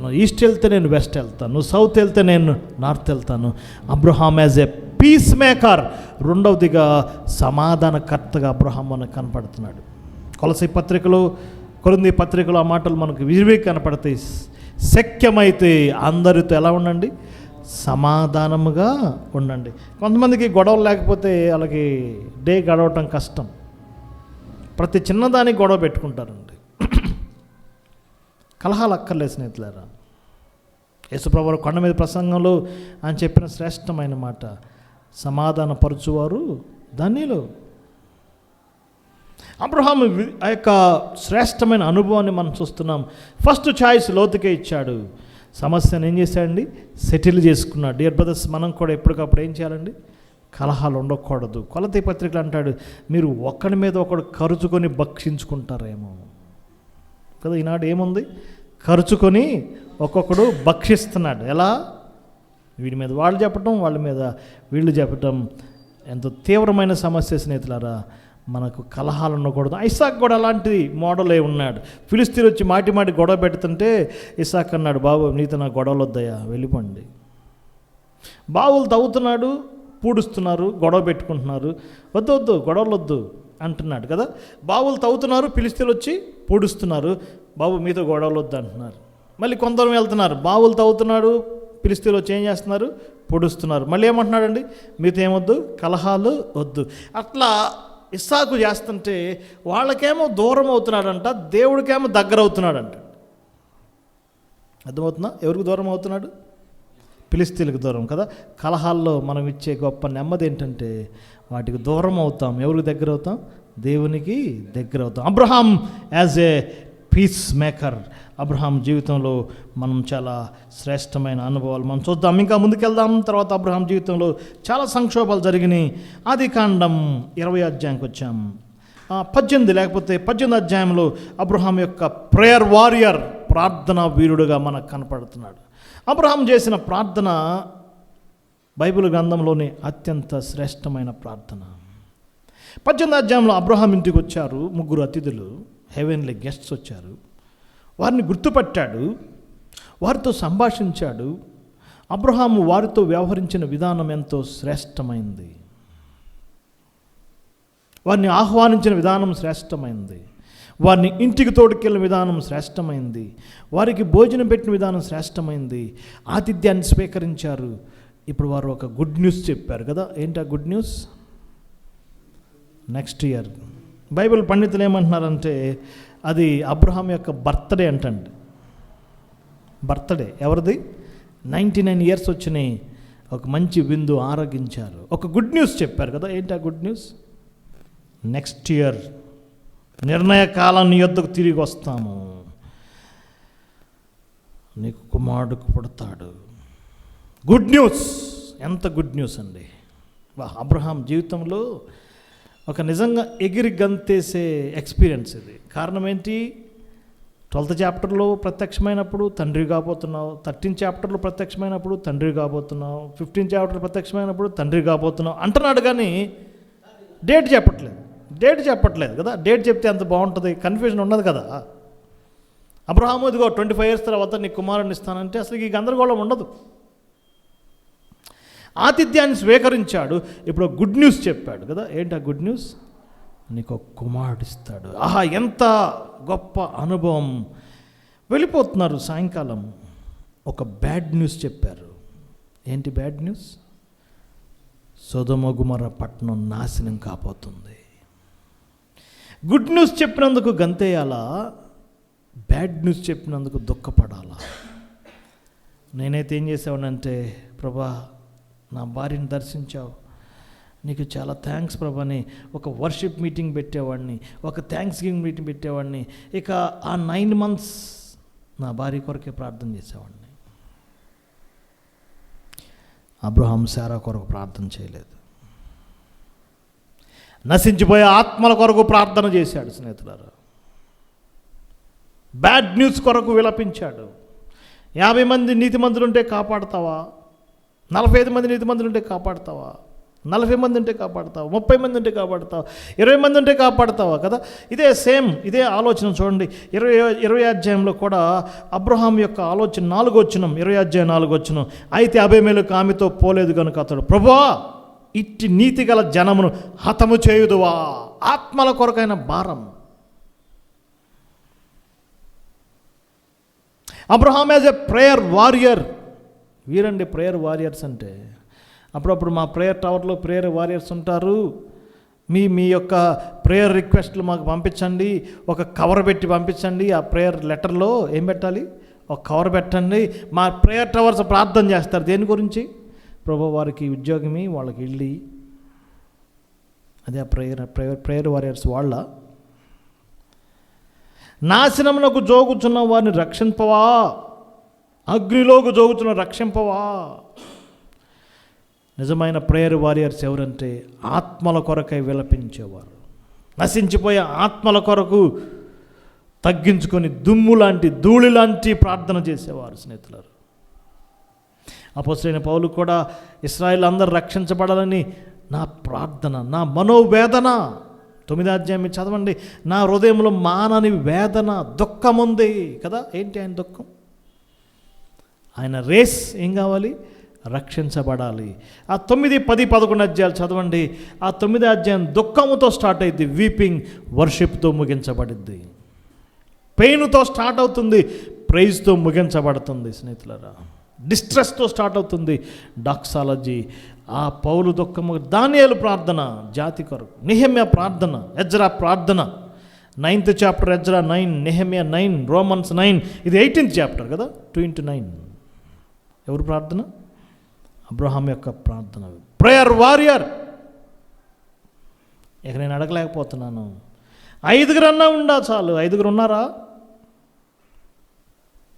నువ్వు ఈస్ట్ వెళ్తే నేను వెస్ట్ వెళ్తాను, నువ్వు సౌత్ వెళ్తే నేను నార్త్ వెళ్తాను. Abraham as a peace maker, రెండవదిగా సమాధానకర్తగా అబ్రహాం మనకు కనపడుతున్నాడు. కొరింథీ పత్రికలో ఆ మాటలు మనకు విరివి కనపడతాయి. శక్యమైతే అందరితో ఎలా ఉండండి, సమాధానముగా ఉండండి. కొంతమందికి గొడవలు లేకపోతే వాళ్ళకి డే గడవటం కష్టం, ప్రతి చిన్నదానికి గొడవ పెట్టుకుంటారండి. కలహాలు అక్కర్లేదు స్నేహితులారా. యేసుప్రభువు కొండ మీద ప్రసంగంలో ఆయన చెప్పిన శ్రేష్టమైన మాట, సమాధానపరచువారు ధన్యులు. అబ్రహాము ఆ యొక్క శ్రేష్టమైన అనుభవాన్ని మనం చూస్తున్నాం. ఫస్ట్ ఛాయిస్ లోతుకే ఇచ్చాడు, సమస్యను ఏం చేశాడండి, సెటిల్ చేసుకున్నాడు. డియర్ బ్రదర్స్, మనం కూడా ఎప్పటికప్పుడు ఏం చేయాలండి, కలహాలు ఉండకూడదు. కొలతీ పత్రికలు అంటాడు, మీరు ఒకడి మీద ఒకడు ఖర్చుకొని భక్షించుకుంటారేమో కదా. ఈనాడు ఏముంది, ఖర్చుకొని ఒక్కొక్కడు భక్షిస్తున్నాడు. ఎలా? వీడి మీద వాళ్ళు చెప్పటం, వాళ్ళ మీద వీళ్ళు చెప్పటం. ఎంతో తీవ్రమైన సమస్య స్నేహితులారా. మనకు కలహాలు ఉండకూడదు. ఇస్సాకు కూడా అలాంటి మోడలే ఉన్నాడు. ఫిలిస్తీన్లు వచ్చి మాటి మాటి గొడవ పెడుతుంటే ఇస్సాకు అన్నాడు, బాబు నీతో నాకు గొడవలు వద్దయ్యా, వెళ్ళిపోండి. బావులు తవ్వుతున్నాడు, పూడుస్తున్నారు, గొడవ పెట్టుకుంటున్నారు, వద్దు వద్దు గొడవలు వద్దు అంటున్నాడు కదా. బావులు తవ్వుతున్నారు, ఫిలిస్తీన్లు వచ్చి పూడుస్తున్నారు, బాబు మీతో గొడవలు వద్దు అంటున్నారు. మళ్ళీ కొందరు వెళ్తున్నారు, బావులు తవ్వుతున్నాడు, ఫిలిస్తీన్లు వచ్చి ఏం చేస్తున్నారు, పొడుస్తున్నారు. మళ్ళీ ఏమంటున్నాడండి, మీతో ఏమొద్దు, కలహాలు వద్దు. అట్లా ఇస్సాకు చేస్తుంటే వాళ్ళకేమో దూరం అవుతున్నాడంట, దేవుడికేమో దగ్గర అవుతున్నాడంట. అర్థమవుతుందా? ఎవరికి దూరం అవుతున్నాడు? ఫిలిస్తీన్లకు దూరం కదా. కలహాల్లో మనం ఇచ్చే గొప్ప నెమ్మది ఏంటంటే వాటికి దూరం అవుతాం. ఎవరికి దగ్గర అవుతాం? దేవునికి దగ్గర అవుతాం. Abraham as a peace maker, Abraham జీవితంలో మనం చాలా శ్రేష్టమైన అనుభవాలు మనం చూద్దాం. ఇంకా ముందుకెళ్దాం. తర్వాత అబ్రహాం జీవితంలో చాలా సంక్షోభాలు జరిగినాయి. ఆదికాండం 20 అధ్యాయంకి వచ్చాం. 18 అధ్యాయంలో అబ్రహాం యొక్క ప్రేయర్ వారియర్, ప్రార్థనా వీరుడుగా మనకు కనపడుతున్నాడు. అబ్రహాం చేసిన ప్రార్థన బైబిల్ గ్రంథంలోని అత్యంత శ్రేష్టమైన ప్రార్థన. 18 అధ్యాయంలో అబ్రహాం ఇంటికి వచ్చారు 3 అతిథులు, హెవెన్లీ గెస్ట్స్ వచ్చారు. వారిని గుర్తుపట్టాడు, వారితో సంభాషించాడు. అబ్రహాము వారితో వ్యవహరించిన విధానం ఎంతో శ్రేష్టమైంది. వారిని ఆహ్వానించిన విధానం శ్రేష్టమైంది. వారిని ఇంటికి తోడుకెళ్ళిన విధానం శ్రేష్టమైంది. వారికి భోజనం పెట్టిన విధానం శ్రేష్టమైంది. ఆతిథ్యాన్ని స్వీకరించారు. ఇప్పుడు వారు ఒక గుడ్ న్యూస్ చెప్పారు కదా. ఏంటి ఆ good news? Next year. Bible పండితులు ఏమంటున్నారంటే అది అబ్రహాం యొక్క బర్త్డే అంటండి. బర్త్డే ఎవరిది? 99 years వచ్చినాయి. ఒక మంచి విందు ఆరగించారు, ఒక గుడ్ న్యూస్ చెప్పారు కదా. ఏంటి ఆ గుడ్ న్యూస్? నెక్స్ట్ ఇయర్ నిర్ణయ కాలం నీ యొద్దకు తిరిగి వస్తాము, నీకు కుమారుడు పుడతాడు. Good news. ఎంత గుడ్ న్యూస్ అండి. అబ్రహాం జీవితంలో ఒక నిజంగా ఎగిరి గంతేసే ఎక్స్పీరియన్స్ ఇది. కారణం ఏంటి? 12th chapterలో ప్రత్యక్షమైనప్పుడు తండ్రి కాబోతున్నావు, 13th chapterలో ప్రత్యక్షమైనప్పుడు తండ్రి కాబోతున్నావు, 15th chapter ప్రత్యక్షమైనప్పుడు తండ్రి కాబోతున్నావు అంటున్నాడు, కానీ డేట్ చెప్పట్లేదు. డేట్ చెప్పట్లేదు కదా, డేట్ చెప్తే అంత బాగుంటుంది, కన్ఫ్యూజన్ ఉండదు కదా. అబ్రహాము ఇదిగో 25 years తర్వాత నీ కుమారుని ఇస్తానంటే అసలు ఈ గందరగోళం ఉండదు. ఆతిథ్యాన్ని స్వీకరించాడు, ఇప్పుడు గుడ్ న్యూస్ చెప్పాడు కదా. ఏంటి ఆ గుడ్ న్యూస్? నీకు ఒక కుమారుడు ఇస్తాడు. ఆహా, ఎంత గొప్ప అనుభవం. వెళ్ళిపోతున్నారు సాయంకాలం, ఒక బ్యాడ్ న్యూస్ చెప్పారు. ఏంటి బ్యాడ్ న్యూస్? సొదొమ గొమొర్రా పట్టణం నాశనం కాబోతుంది. గుడ్ న్యూస్ చెప్పినందుకు గంతేయాలా, బ్యాడ్ న్యూస్ చెప్పినందుకు దుఃఖపడాలా? నేనైతే ఏం చేసేవాడినంటే, ప్రభా నా భార్యని దర్శించావు, నీకు చాలా థ్యాంక్స్ ప్రభా అని ఒక వర్షిప్ మీటింగ్ పెట్టేవాడిని, ఒక థ్యాంక్స్ గివింగ్ మీటింగ్ పెట్టేవాడిని. ఇక ఆ 9 months నా భార్య కొరకే ప్రార్థన చేసేవాడిని. అబ్రహాం శారా కొరకు ప్రార్థన చేయలేదు, నశించిపోయే ఆత్మల కొరకు ప్రార్థన చేశాడు. స్నేహితులారా, బ్యాడ్ న్యూస్ కొరకు విలపించాడు. 50 మంది నీతిమంతులుంటే కాపాడుతావా? 45 మంది నీతిమంతులుంటే కాపాడుతావా? 40 మంది ఉంటే కాపాడుతావా? 30 మంది ఉంటే కాపాడుతావా? 20 మంది ఉంటే కాపాడుతావా? కదా, ఇదే ఆలోచన చూడండి. 20 అధ్యాయంలో కూడా అబ్రహాం యొక్క ఆలోచన 4వ వచనం, 20 అధ్యాయం 4వ వచనం. అయితే అబీమెలెకు ఆమెతో పోలేదు కనుక అతడు, ప్రభువా ఇట్టి నీతి గల జనమును హతము చేయుదువా? ఆత్మల కొరకైన భారం. Abraham as a prayer warrior. వీరండి ప్రేయర్ వారియర్స్ అంటే. అప్పుడప్పుడు మా ప్రేయర్ టవర్లో ప్రేయర్ వారియర్స్ ఉంటారు. మీ యొక్క ప్రేయర్ రిక్వెస్ట్లు మాకు పంపించండి, ఒక కవర్ పెట్టి పంపించండి. ఆ ప్రేయర్ లెటర్లో ఏం పెట్టాలి? ఒక కవర్ పెట్టండి. మా ప్రేయర్ టవర్స్ ప్రార్థన చేస్తారు. దేని గురించి? ప్రభు వారికి ఉద్యోగమి, వాళ్ళకి ఇల్లు. అదే ఆ ప్రేయర్ వారియర్స్ వాళ్ళ. నాశనమునకు జోగుచున్న వారిని రక్షింపవా? అగ్నిలోకి జోగుచున్న రక్షింపవా? నిజమైన ప్రేయర్ వారియర్స్ ఎవరంటే ఆత్మల కొరకై విలపించేవారు, నశించిపోయే ఆత్మల కొరకు తగ్గించుకొని దుమ్ము లాంటి ధూళి లాంటి ప్రార్థన చేసేవారు. స్నేహితులారు, అపోస్తలుడైన పౌలు కూడా ఇశ్రాయేలు అందరూ రక్షించబడాలని నా ప్రార్థన, నా మనోవేదన. 9వ అధ్యాయం చదవండి. నా హృదయంలో మానని వేదన, దుఃఖం ఉంది కదా. ఏంటి ఆయన దుఃఖం? ఆయన రేస్ ఏం కావాలి? రక్షించబడాలి. ఆ 9, 10, 11 అధ్యాయాలు చదవండి. ఆ 9వ అధ్యాయం దుఃఖముతో స్టార్ట్ అయింది, వీపింగ్. వర్షిప్తో ముగించబడింది. పెయిన్తో స్టార్ట్ అవుతుంది, ప్రైజ్తో ముగించబడుతుంది. స్నేహితులారా, డిస్ట్రెస్తో స్టార్ట్ అవుతుంది, డాక్సాలజీ. ఆ పౌలు దుఃఖము, దానియేలు ప్రార్థన జాతి కొరకు, నెహెమ్యా ప్రార్థన, ఎజ్రా ప్రార్థన. 9th chapter Ezra 9, Nehemiah 9, Romans 9. ఇది 18th chapter కదా, 2:9. ఎవరు ప్రార్థన? అబ్రహాం యొక్క ప్రార్థన, ప్రేయర్ వారియర్. ఇక నేను అడగలేకపోతున్నాను, 5 ఉండా చాలు. 5 ఉన్నారా?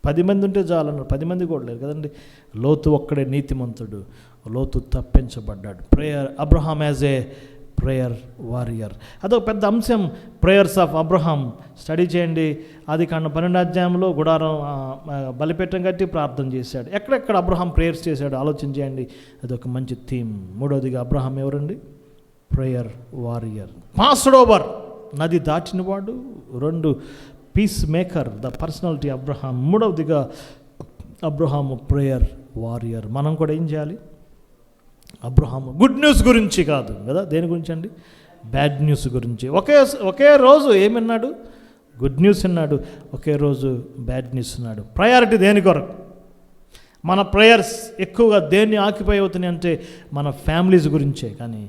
10 మంది ఉంటే చాలు అన్నారు. 10 మంది కూడా లేరు కదండి. లోతు ఒక్కడే నీతిమంతుడు, లోతు తప్పించబడ్డాడు. Prayer, Abraham as a prayer warrior. అదొక పెద్ద అంశం, ప్రేయర్స్ ఆఫ్ అబ్రహాం. స్టడీ చేయండి. ఆదికాండం 12వ అధ్యాయంలో గుడారం బలిపీఠం కట్టి ప్రార్థన చేశాడు. ఎక్కడెక్కడ అబ్రహాం ప్రేయర్స్ చేశాడు ఆలోచన చేయండి. అదొక మంచి థీమ్. 3వదిగా అబ్రహాం ఎవరండి? Prayer warrior. పాస్డ్ ఓవర్, నది దాటినవాడు. 2, peace maker, the personality Abraham. 3వదిగా అబ్రహాము ప్రేయర్ వారియర్. మనం కూడా ఏం చేయాలి? అబ్రహాము గుడ్ న్యూస్ గురించి కాదు కదా, దేని గురించి అండి? బ్యాడ్ న్యూస్ గురించి. ఒకే రోజు ఏమన్నాడు? గుడ్ న్యూస్ అన్నాడు. ఒకే రోజు బ్యాడ్ న్యూస్ అన్నాడు. ప్రయారిటీ దేని కొరకు? మన ప్రేయర్స్ ఎక్కువగా దేన్ని ఆక్యుపై అవుతున్నాయి అంటే మన ఫ్యామిలీస్ గురించే. కానీ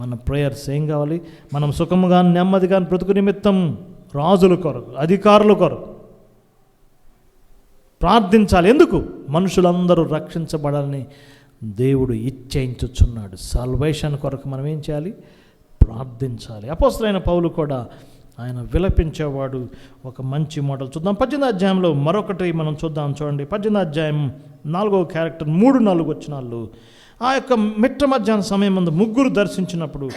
మన ప్రేయర్స్ ఏం కావాలి? మనం సుఖముగా నెమ్మదిగా బ్రతుకు నిమిత్తం రాజుల కొరకు, అధికారుల కొరకు ప్రార్థించాలి. ఎందుకు? మనుషులందరూ రక్షించబడాలని దేవుడు ఇచ్ఛయించుచున్నాడు. సాల్వేషన్ కొరకు మనం ఏం చేయాలి? ప్రార్థించాలి. అపోస్తలుడైన పౌలు కూడా ఆయన విలపించేవాడు. ఒక మంచి మోడల్ చూద్దాం. 18వ అధ్యాయంలో మరొకటి మనం చూద్దాం. చూడండి, 18వ అధ్యాయం 4వ క్యారెక్టర్, 3-4 వచనాలు. ఆ యొక్క మిట్ట మధ్యాహ్న సమయం ముందు 3 దర్శించినప్పుడు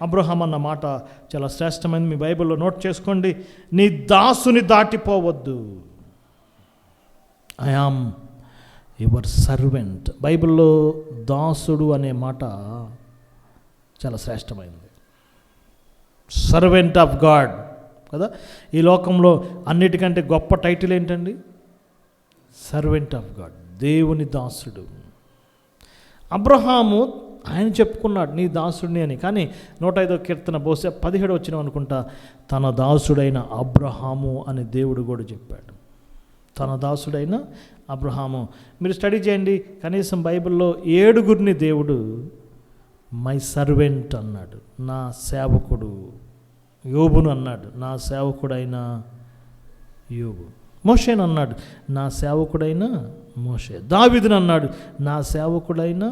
అబ్రహాం అన్న మాట చాలా శ్రేష్టమైనది. మీ బైబిల్లో నోట్ చేసుకోండి. నీ దాసుని దాటిపోవద్దు. I am your servant. బైబిల్లో దాసుడు అనే మాట చాలా శ్రేష్టమైనది. సర్వెంట్ ఆఫ్ గాడ్ కదా. ఈ లోకంలో అన్నిటికంటే గొప్ప టైటిల్ ఏంటండి? సర్వెంట్ ఆఫ్ గాడ్, దేవుని దాసుడు. అబ్రహాము ఆయన చెప్పుకున్నాడు నీ దాసుడిని అని. కానీ 105వ కీర్తన బహుశా 17 వచ్చిన అనుకుంటా, తన దాసుడైన అబ్రహాము అని దేవుడు కూడా చెప్పాడు. తన దాసుడైన అబ్రహాము. మీరు స్టడీ చేయండి, కనీసం బైబిల్లో 7 దేవుడు మై సర్వెంట్ అన్నాడు. నా సేవకుడు. యోబును అన్నాడు నా సేవకుడైన యోబు. మోషేను అన్నాడు నా సేవకుడైన మోషే. దావీదును అన్నాడు నా సేవకుడైన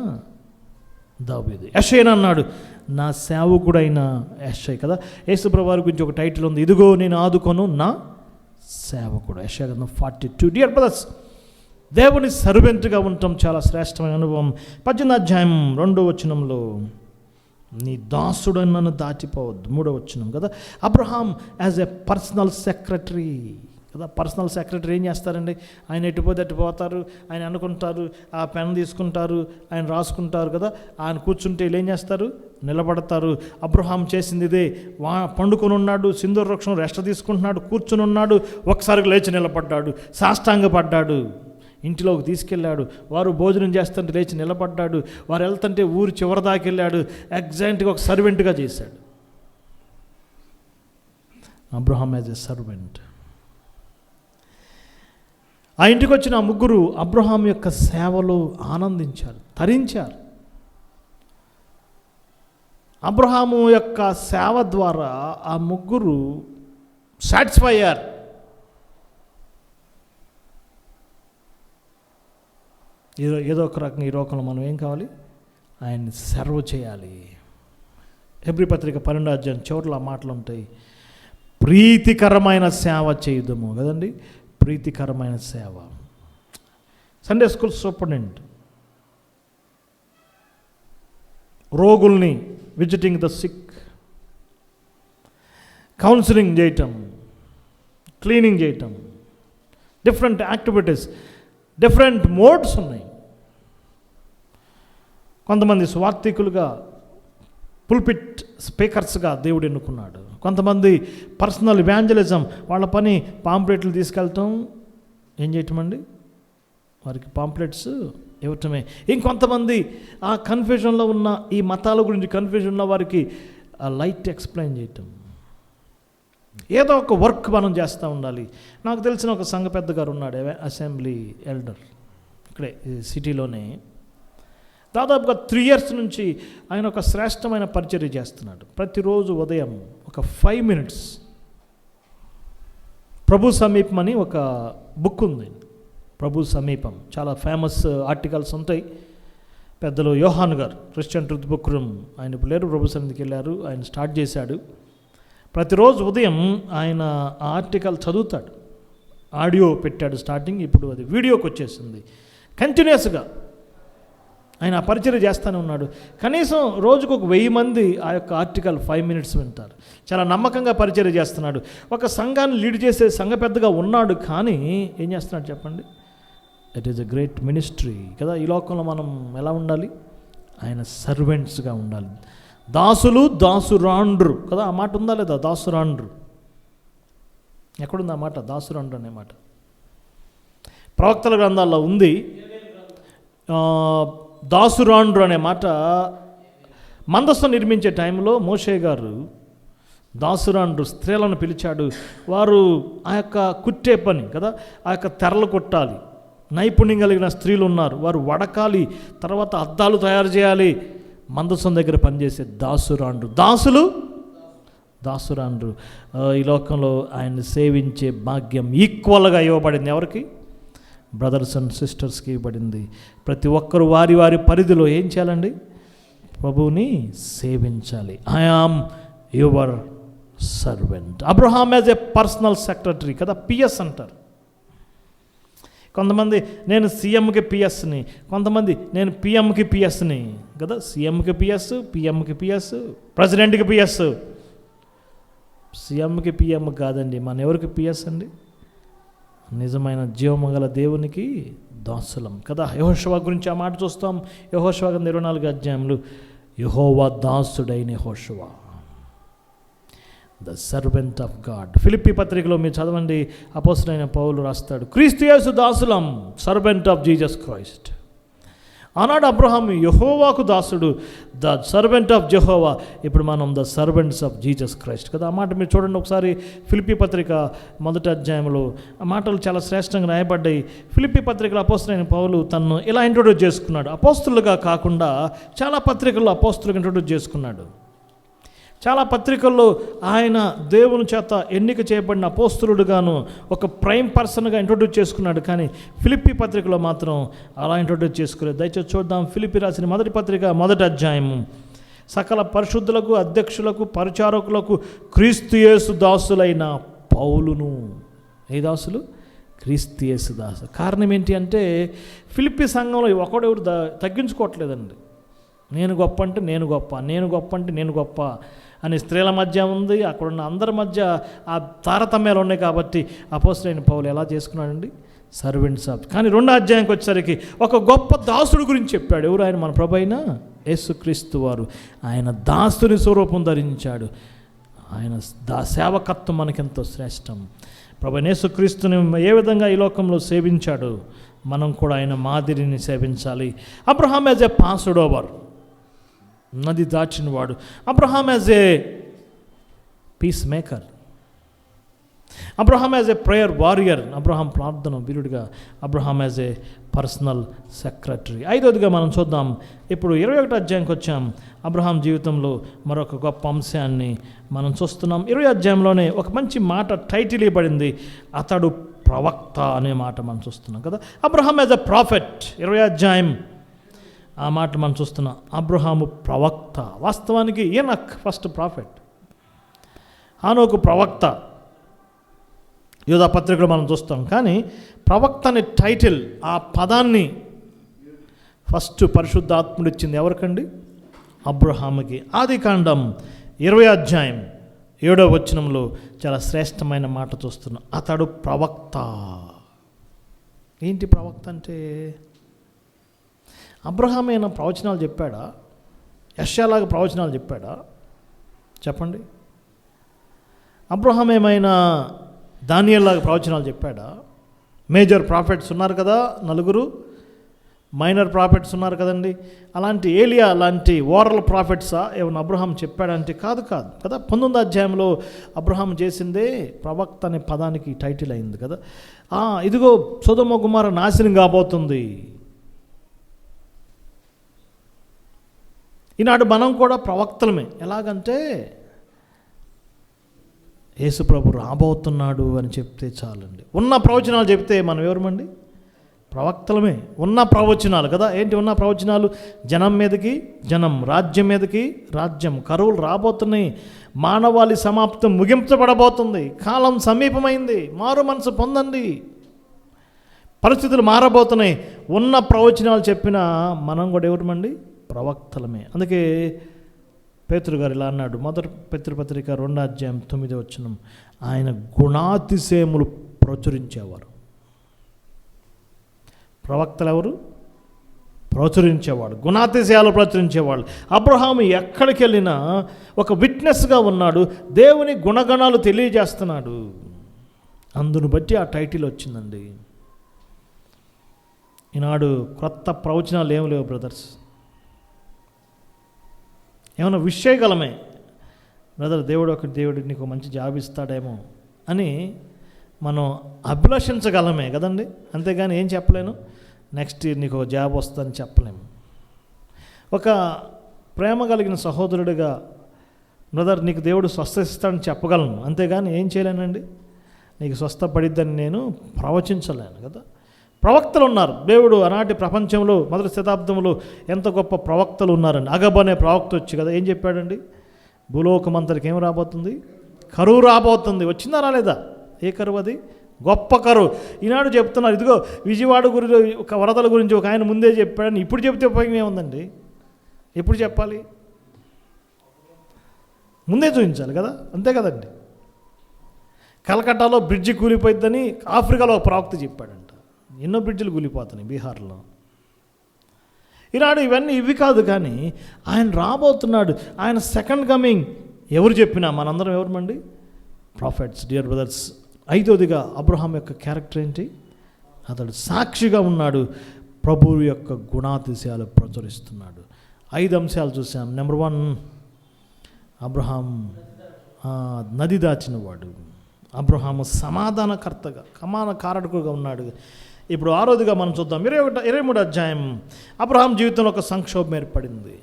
దావీదు. యెషయాను అన్నాడు నా సేవకుడైన యెషయా కదా. యేసుప్రభువు వారి గురించి ఒక టైటిల్ ఉంది, ఇదిగో నేను ఆదుకొను నా సేవకుడు. యెషయా 42. డియర్ బ్రదర్స్, దేవుని సర్వెంట్గా ఉండటం చాలా శ్రేష్టమైన అనుభవం. 18వ అధ్యాయం 2వ వచనంలో నీ దాసుడు నన్ను దాటిపోవద్దు. 3వ వచనం కదా. Abraham as a personal secretary కదా. పర్సనల్ సెక్రటరీ ఏం చేస్తారండి? ఆయన ఎటుపోతే అటు పోతారు, ఆయన అనుకుంటారు, ఆ పెన్ తీసుకుంటారు, ఆయన రాసుకుంటారు కదా. ఆయన కూర్చుంటే వీళ్ళు ఏం చేస్తారు? నిలబడతారు. అబ్రహాం చేసింది ఇదే. పండుకొని ఉన్నాడు, సింధూర వృక్షం రెస్ట్ తీసుకుంటున్నాడు, కూర్చుని ఉన్నాడు, ఒకసారి లేచి నిలబడ్డాడు, సాష్టాంగపడ్డాడు, ఇంటిలోకి తీసుకెళ్ళాడు. వారు భోజనం చేస్తుంటే లేచి నిలబడ్డాడు, వారు వెళ్తుంటే ఊరి చివరి దాకా వెళ్ళాడు. ఎగ్జాక్ట్గా ఒక సర్వెంట్గా చేశాడు. అబ్రహాం యాజ్ ఎ సర్వెంట్. ఆ ఇంటికి వచ్చిన ఆ 3 అబ్రహాం యొక్క సేవలో ఆనందించారు, తరించారు. అబ్రహాము యొక్క సేవ ద్వారా ఆ 3 సాటిస్ఫై అయ్యారు. ఏదో ఒక రకంగా ఈ లోకంలో మనం ఏం కావాలి? ఆయన్ని సర్వ్ చేయాలి. హెబ్రీ పత్రిక 12వ అధ్యాయం చివరిలో ఆ మాటలు ఉంటాయి, ప్రీతికరమైన సేవ చేయుదము కదండి. ప్రీతికరమైన సేవ. సండే స్కూల్ సూపరింటెండెంట్ రోగుల్ని విజిటింగ్ ద సిక్, కౌన్సిలింగ్ చేయటం, క్లీనింగ్ చేయటం, డిఫరెంట్ యాక్టివిటీస్, డిఫరెంట్ మోడ్స్ ఉన్నాయి. కొంతమంది స్వార్థికులుగా పుల్పిట్ స్పీకర్స్గా దేవుడు ఎన్నుకున్నాడు. కొంతమంది పర్సనల్ ఇవాంజలిజం, వాళ్ళ పని పాంప్లెట్లు తీసుకెళ్ళటం, ఏం చేయటం అండి? వారికి పాంప్లెట్స్ ఇవ్వటమే. ఇంకొంతమంది ఆ కన్ఫ్యూజన్లో ఉన్న, ఈ మతాల గురించి కన్ఫ్యూజన్లో వారికి ఆ లైట్ ఎక్స్ప్లెయిన్ చేయటం. ఏదో ఒక వర్క్ మనం చేస్తూ ఉండాలి. నాకు తెలిసిన ఒక సంఘ పెద్ద గారు ఉన్నాడు, అసెంబ్లీ ఎల్డర్, ఇక్కడే సిటీలోనే. దాదాపుగా 3 years నుంచి ఆయన ఒక శ్రేష్టమైన పరిచర్య చేస్తున్నాడు. ప్రతిరోజు ఉదయం ఒక 5 minutes ప్రభు సమీపం అని ఒక బుక్ ఉంది. ప్రభు సమీపం చాలా ఫేమస్ ఆర్టికల్స్ ఉంటాయి. పెద్దలు యోహాన్ గారు, క్రిస్టియన్ ట్రూత్ బుక్ రూమ్, ఆయన ఇప్పుడు లేరు, ప్రభు సన్నిధికి వెళ్ళారు. ఆయన స్టార్ట్ చేశాడు. ప్రతిరోజు ఉదయం ఆయన ఆ ఆర్టికల్ చదువుతాడు. ఆడియో పెట్టాడు స్టార్టింగ్, ఇప్పుడు అది వీడియోకి వచ్చేసింది. కంటిన్యూస్గా ఆయన పరిచర్య చేస్తూనే ఉన్నాడు. కనీసం రోజుకు ఒక 1000 మంది ఆ యొక్క ఆర్టికల్ 5 minutes వింటారు. చాలా నమ్మకంగా పరిచర్య చేస్తున్నాడు. ఒక సంఘాన్ని లీడ్ చేసే సంఘ పెద్దగా ఉన్నాడు, కానీ ఏం చేస్తున్నాడు చెప్పండి? It is a great ministry కదా. ఈ లోకంలో మనం ఎలా ఉండాలి? ఆయన సర్వెంట్స్గా ఉండాలి. దాసులు దాసురాండ్రు కదా. ఆ మాట ఉందా లేదా? దాసురాండ్రు ఎక్కడుంది ఆ మాట? దాసురాండ్రు అనే మాట ప్రవక్తల గ్రంథాల్లో ఉంది. దాసురాండ్రు అనే మాట మందస్సు నిర్మించే టైంలో మోషే గారు దాసురాండ్రు స్త్రీలను పిలిచాడు. వారు ఆ యొక్క కుట్టే పని కదా, ఆ యొక్క తెరలు కొట్టాలి, నైపుణ్యం కలిగిన స్త్రీలు ఉన్నారు, వారు వడకాలి, తర్వాత అద్దాలు తయారు చేయాలి. మందసం దగ్గర పనిచేసే దాసురాండ్రు. దాసులు దాసురాండ్రు. ఈ లోకంలో ఆయన్ని సేవించే భాగ్యం ఈక్వల్గా ఇవ్వబడింది. ఎవరికి? బ్రదర్స్ అండ్ సిస్టర్స్కి ఇవ్వబడింది. ప్రతి ఒక్కరు వారి వారి పరిధిలో ఏం చేయాలండి? ప్రభువుని సేవించాలి. I am your servant. Abraham as a personal secretary కదా, పిఎస్ అంటారు. కొంతమంది నేను సీఎంకి పిఎస్ని, కొంతమంది నేను పిఎంకి పిఎస్ని కదా. సీఎంకి పిఎస్, పిఎంకి పిఎస్, ప్రెసిడెంట్కి పిఎస్. సీఎంకి పిఎం కాదండి, మన ఎవరికి పిఎస్ అండి? నిజమైన జీవమగల దేవునికి దాసులం కదా. యెహోషువ గురించి ఆ మాట చూస్తాం. యెహోషువ 24 అధ్యాయంలో యెహోవా దాసుడైన యెహోషువ. The servant of God. Philippi పత్రికలో మీరు చదవండి, అపోస్తలుడైన పౌలు రాస్తాడు, క్రీస్తు యేసు దాసులం, సర్వెంట్ ఆఫ్ జీసస్ క్రైస్ట్. ఆనాడు అబ్రహాం యెహోవాకు దాసుడు, ద సర్వెంట్ ఆఫ్ జెహోవా. ఇప్పుడు మనం the servants of Jesus Christ కదా. ఆ మాట మీరు చూడండి ఒకసారి. ఫిలిప్పీ పత్రిక 1వ అధ్యాయంలో ఆ మాటలు చాలా శ్రేష్టంగా రాయబడ్డాయి. ఫిలిప్పీ పత్రికలో అపోస్తలుడైన పౌలు తను ఇలా ఇంట్రొడ్యూస్ చేసుకున్నాడు. అపోస్తలుగా కాకుండా చాలా పత్రికల్లో అపోస్తలుగా ఇంట్రొడ్యూస్ చేసుకున్నాడు. చాలా పత్రికల్లో ఆయన దేవుని చేత ఎన్నిక చేయబడిన అపోస్తలుడుగాను ఒక ప్రైమ్ పర్సన్గా ఇంట్రొడ్యూస్ చేసుకున్నాడు. కానీ ఫిలిప్పీ పత్రికలో మాత్రం అలా ఇంట్రొడ్యూస్ చేసుకోలేదు. దయచేసి చూద్దాం. ఫిలిప్పీ రాసిన 1వ పత్రిక 1వ అధ్యాయము. సకల పరిశుద్ధులకు, అధ్యక్షులకు, పరిచారకులకు క్రీస్తు యేసు దాసులైన పౌలును. ఏ దాసులు? క్రీస్తు యేసు దాసు. కారణం ఏంటి అంటే ఫిలిప్పీ సంఘంలో ఒకడెవరు తగ్గించుకోవట్లేదండి. నేను గొప్ప అంటే నేను గొప్ప, నేను గొప్ప అంటే నేను గొప్ప అని స్త్రీల మధ్య ఉంది. అక్కడున్న అందరి మధ్య ఆ తారతమ్యాలు ఉన్నాయి. కాబట్టి అపోస్తలుడైన పౌలు ఎలా చేసుకున్నాడండి? Servants of. కానీ 2వ అధ్యాయంకి వచ్చేసరికి ఒక గొప్ప దాసుడు గురించి చెప్పాడు. ఎవరు? ఆయన మన ప్రభు అయిన యేసుక్రీస్తు వారు. ఆయన దాసుని స్వరూపం ధరించాడు. ఆయన సేవకత్వం మనకెంతో శ్రేష్టం. ప్రభు అయిన యేసుక్రీస్తుని ఏ విధంగా ఈ లోకంలో సేవించాడు, మనం కూడా ఆయన మాదిరిని సేవించాలి. Abraham as a passed over, నది దాచినవాడు. Abraham as a peace maker. Abraham as a prayer warrior. Abraham ప్రార్థన వీరుడిగా. Abraham as a personal secretary. 5వదిగా మనం చూద్దాం. ఇప్పుడు 21వ అధ్యాయంకి వచ్చాం. అబ్రహాం జీవితంలో మరొక గొప్ప అంశాన్ని మనం చూస్తున్నాం. 20వ అధ్యాయంలోనే ఒక మంచి మాట టైటిల్ ఇవ్వబడింది, అతడు ప్రవక్త అనే మాట మనం చూస్తున్నాం కదా. Abraham as a prophet. 20వ అధ్యాయం ఆ మాట మనం చూస్తున్నాం. అబ్రహాము ప్రవక్త. వాస్తవానికి ఈనక్ ఫస్ట్ ప్రాఫెట్, హానోకు ప్రవక్త. యూదా పత్రికలో మనం చూస్తాం. కానీ ప్రవక్త అనే టైటిల్, ఆ పదాన్ని ఫస్ట్ పరిశుద్ధాత్ముడు ఇచ్చింది ఎవరికండి? అబ్రహాముకి. ఆదికాండం 20వ అధ్యాయం 7వ వచనంలో చాలా శ్రేష్టమైన మాట చూస్తున్నాం, అతడు ప్రవక్త. ఏంటి ప్రవక్త అంటే? అబ్రహాం అయినా ప్రవచనాలు చెప్పాడా? యెషయాలాగా ప్రవచనాలు చెప్పాడా? చెప్పండి. అబ్రహాం ఏమైనా దానియేలులాగా ప్రవచనాలు చెప్పాడా? మేజర్ ప్రాఫిట్స్ ఉన్నారు కదా 4, మైనర్ ప్రాఫిట్స్ ఉన్నారు కదండి. అలాంటి ఏలియా లాంటి ఓరల్ ప్రాఫిట్సా ఏమైనా అబ్రహాం చెప్పాడంటే కాదు కదా. 19వ అధ్యాయంలో అబ్రహాం చేసిందే ప్రవక్త అనే పదానికి టైటిల్ అయింది కదా. ఇదిగో సొదొమ గొమొర్రా నాశనం కాబోతుంది. ఈనాడు మనం కూడా ప్రవక్తలమే. ఎలాగంటే యేసుప్రభు రాబోతున్నాడు అని చెప్తే చాలండి. ఉన్న ప్రవచనాలు చెప్తే మనం ఎవరమండి? ప్రవక్తలమే. ఉన్న ప్రవచనాలు కదా. ఏంటి ఉన్న ప్రవచనాలు? జనం మీదకి జనం, రాజ్యం మీదకి రాజ్యం. కరువులు రాబోతున్నాయి. మానవాళి సమాప్తం ముగించబడబోతుంది. కాలం సమీపమైంది. మారు మనసు పొందండి. పరిస్థితులు మారబోతున్నాయి. ఉన్న ప్రవచనాలు చెప్పిన మనం కూడా ఎవరమండి? ప్రవక్తలమే. అందుకే పేతురు గారు ఇలా అన్నాడు, మొదటి పత్రిక 2వ అధ్యాయం 9వ వచనం, ఆయన గుణాతిశయములు ప్రచురించేవారు. ప్రవక్తలు ఎవరు? ప్రచురించేవాడు, గుణాతిశయాలు ప్రచురించేవాళ్ళు. అబ్రహాము ఎక్కడికి వెళ్ళినా ఒక విట్నెస్గా ఉన్నాడు. దేవుని గుణగణాలు తెలియజేస్తున్నాడు. అందును బట్టి ఆ టైటిల్ వచ్చిందండి. ఈనాడు క్రొత్త ప్రవచనాలు ఏమి లేవు బ్రదర్స్. ఏమైనా విషయగలమే బ్రదర్, దేవుడు నీకు మంచి జాబ్ ఇస్తాడేమో అని మనం అభిలషించగలమే కదండి. అంతేగాని ఏం చెప్పలేను, నెక్స్ట్ ఇయర్ నీకు జాబ్ వస్తుందని చెప్పలేము. ఒక ప్రేమ కలిగిన సహోదరుడిగా బ్రదర్ నీకు దేవుడు స్వస్థ ఇస్తాడని చెప్పగలను, అంతేగాని ఏం చేయలేనండి, నీకు స్వస్థపడిద్దని నేను ప్రవచించలేను కదా. ప్రవక్తలు ఉన్నారు. దేవుడు ఆనాటి ప్రపంచంలో మొదటి శతాబ్దంలో ఎంత గొప్ప ప్రవక్తలు ఉన్నారండి. అగబ్ అనే ప్రవక్త వచ్చి కదా ఏం చెప్పాడండి? భూలోకమంతరికి ఏం రాబోతుంది? కరువు రాబోతుంది. వచ్చిందా రాలేదా? ఏ కరువు అది? గొప్ప కరువు. ఈనాడు చెప్తున్నారు, ఇదిగో విజయవాడ గురించి ఒక వరదల గురించి ఒక ఆయన ముందే చెప్పాడని ఇప్పుడు చెప్తే ఉపయోగం ఏముందండి? ఎప్పుడు చెప్పాలి? ముందే చూపించాలి కదా, అంతే కదండి. కలకట్టాలో బ్రిడ్జి కూలిపోయిద్దని ఆఫ్రికాలో ఒక ప్రవక్త చెప్పాడంట. ఎన్నో బ్రిడ్జిలు కూలిపోతున్నాయి బీహార్లో. ఈనాడు ఇవన్నీ ఇవి కాదు, కానీ ఆయన రాబోతున్నాడు. ఆయన సెకండ్ కమింగ్ ఎవరు చెప్పినా మనందరం ఎవరమండి? ప్రాఫిట్స్. డియర్ బ్రదర్స్, 5వదిగా అబ్రహాం యొక్క క్యారెక్టర్ ఏంటి? అతడు సాక్షిగా ఉన్నాడు, ప్రభువు యొక్క గుణాతిశయాలు ప్రచురిస్తున్నాడు. 5 అంశాలు చూసాం. నెంబర్ 1, అబ్రహాం నది దాచినవాడు. అబ్రహాము సమాధానకర్తగా కారకుడుగా ఉన్నాడు. ఇప్పుడు 6వదిగా మనం చూద్దాం. 23 అధ్యాయం. అబ్రహాం జీవితంలో ఒక సంక్షోభం ఏర్పడింది.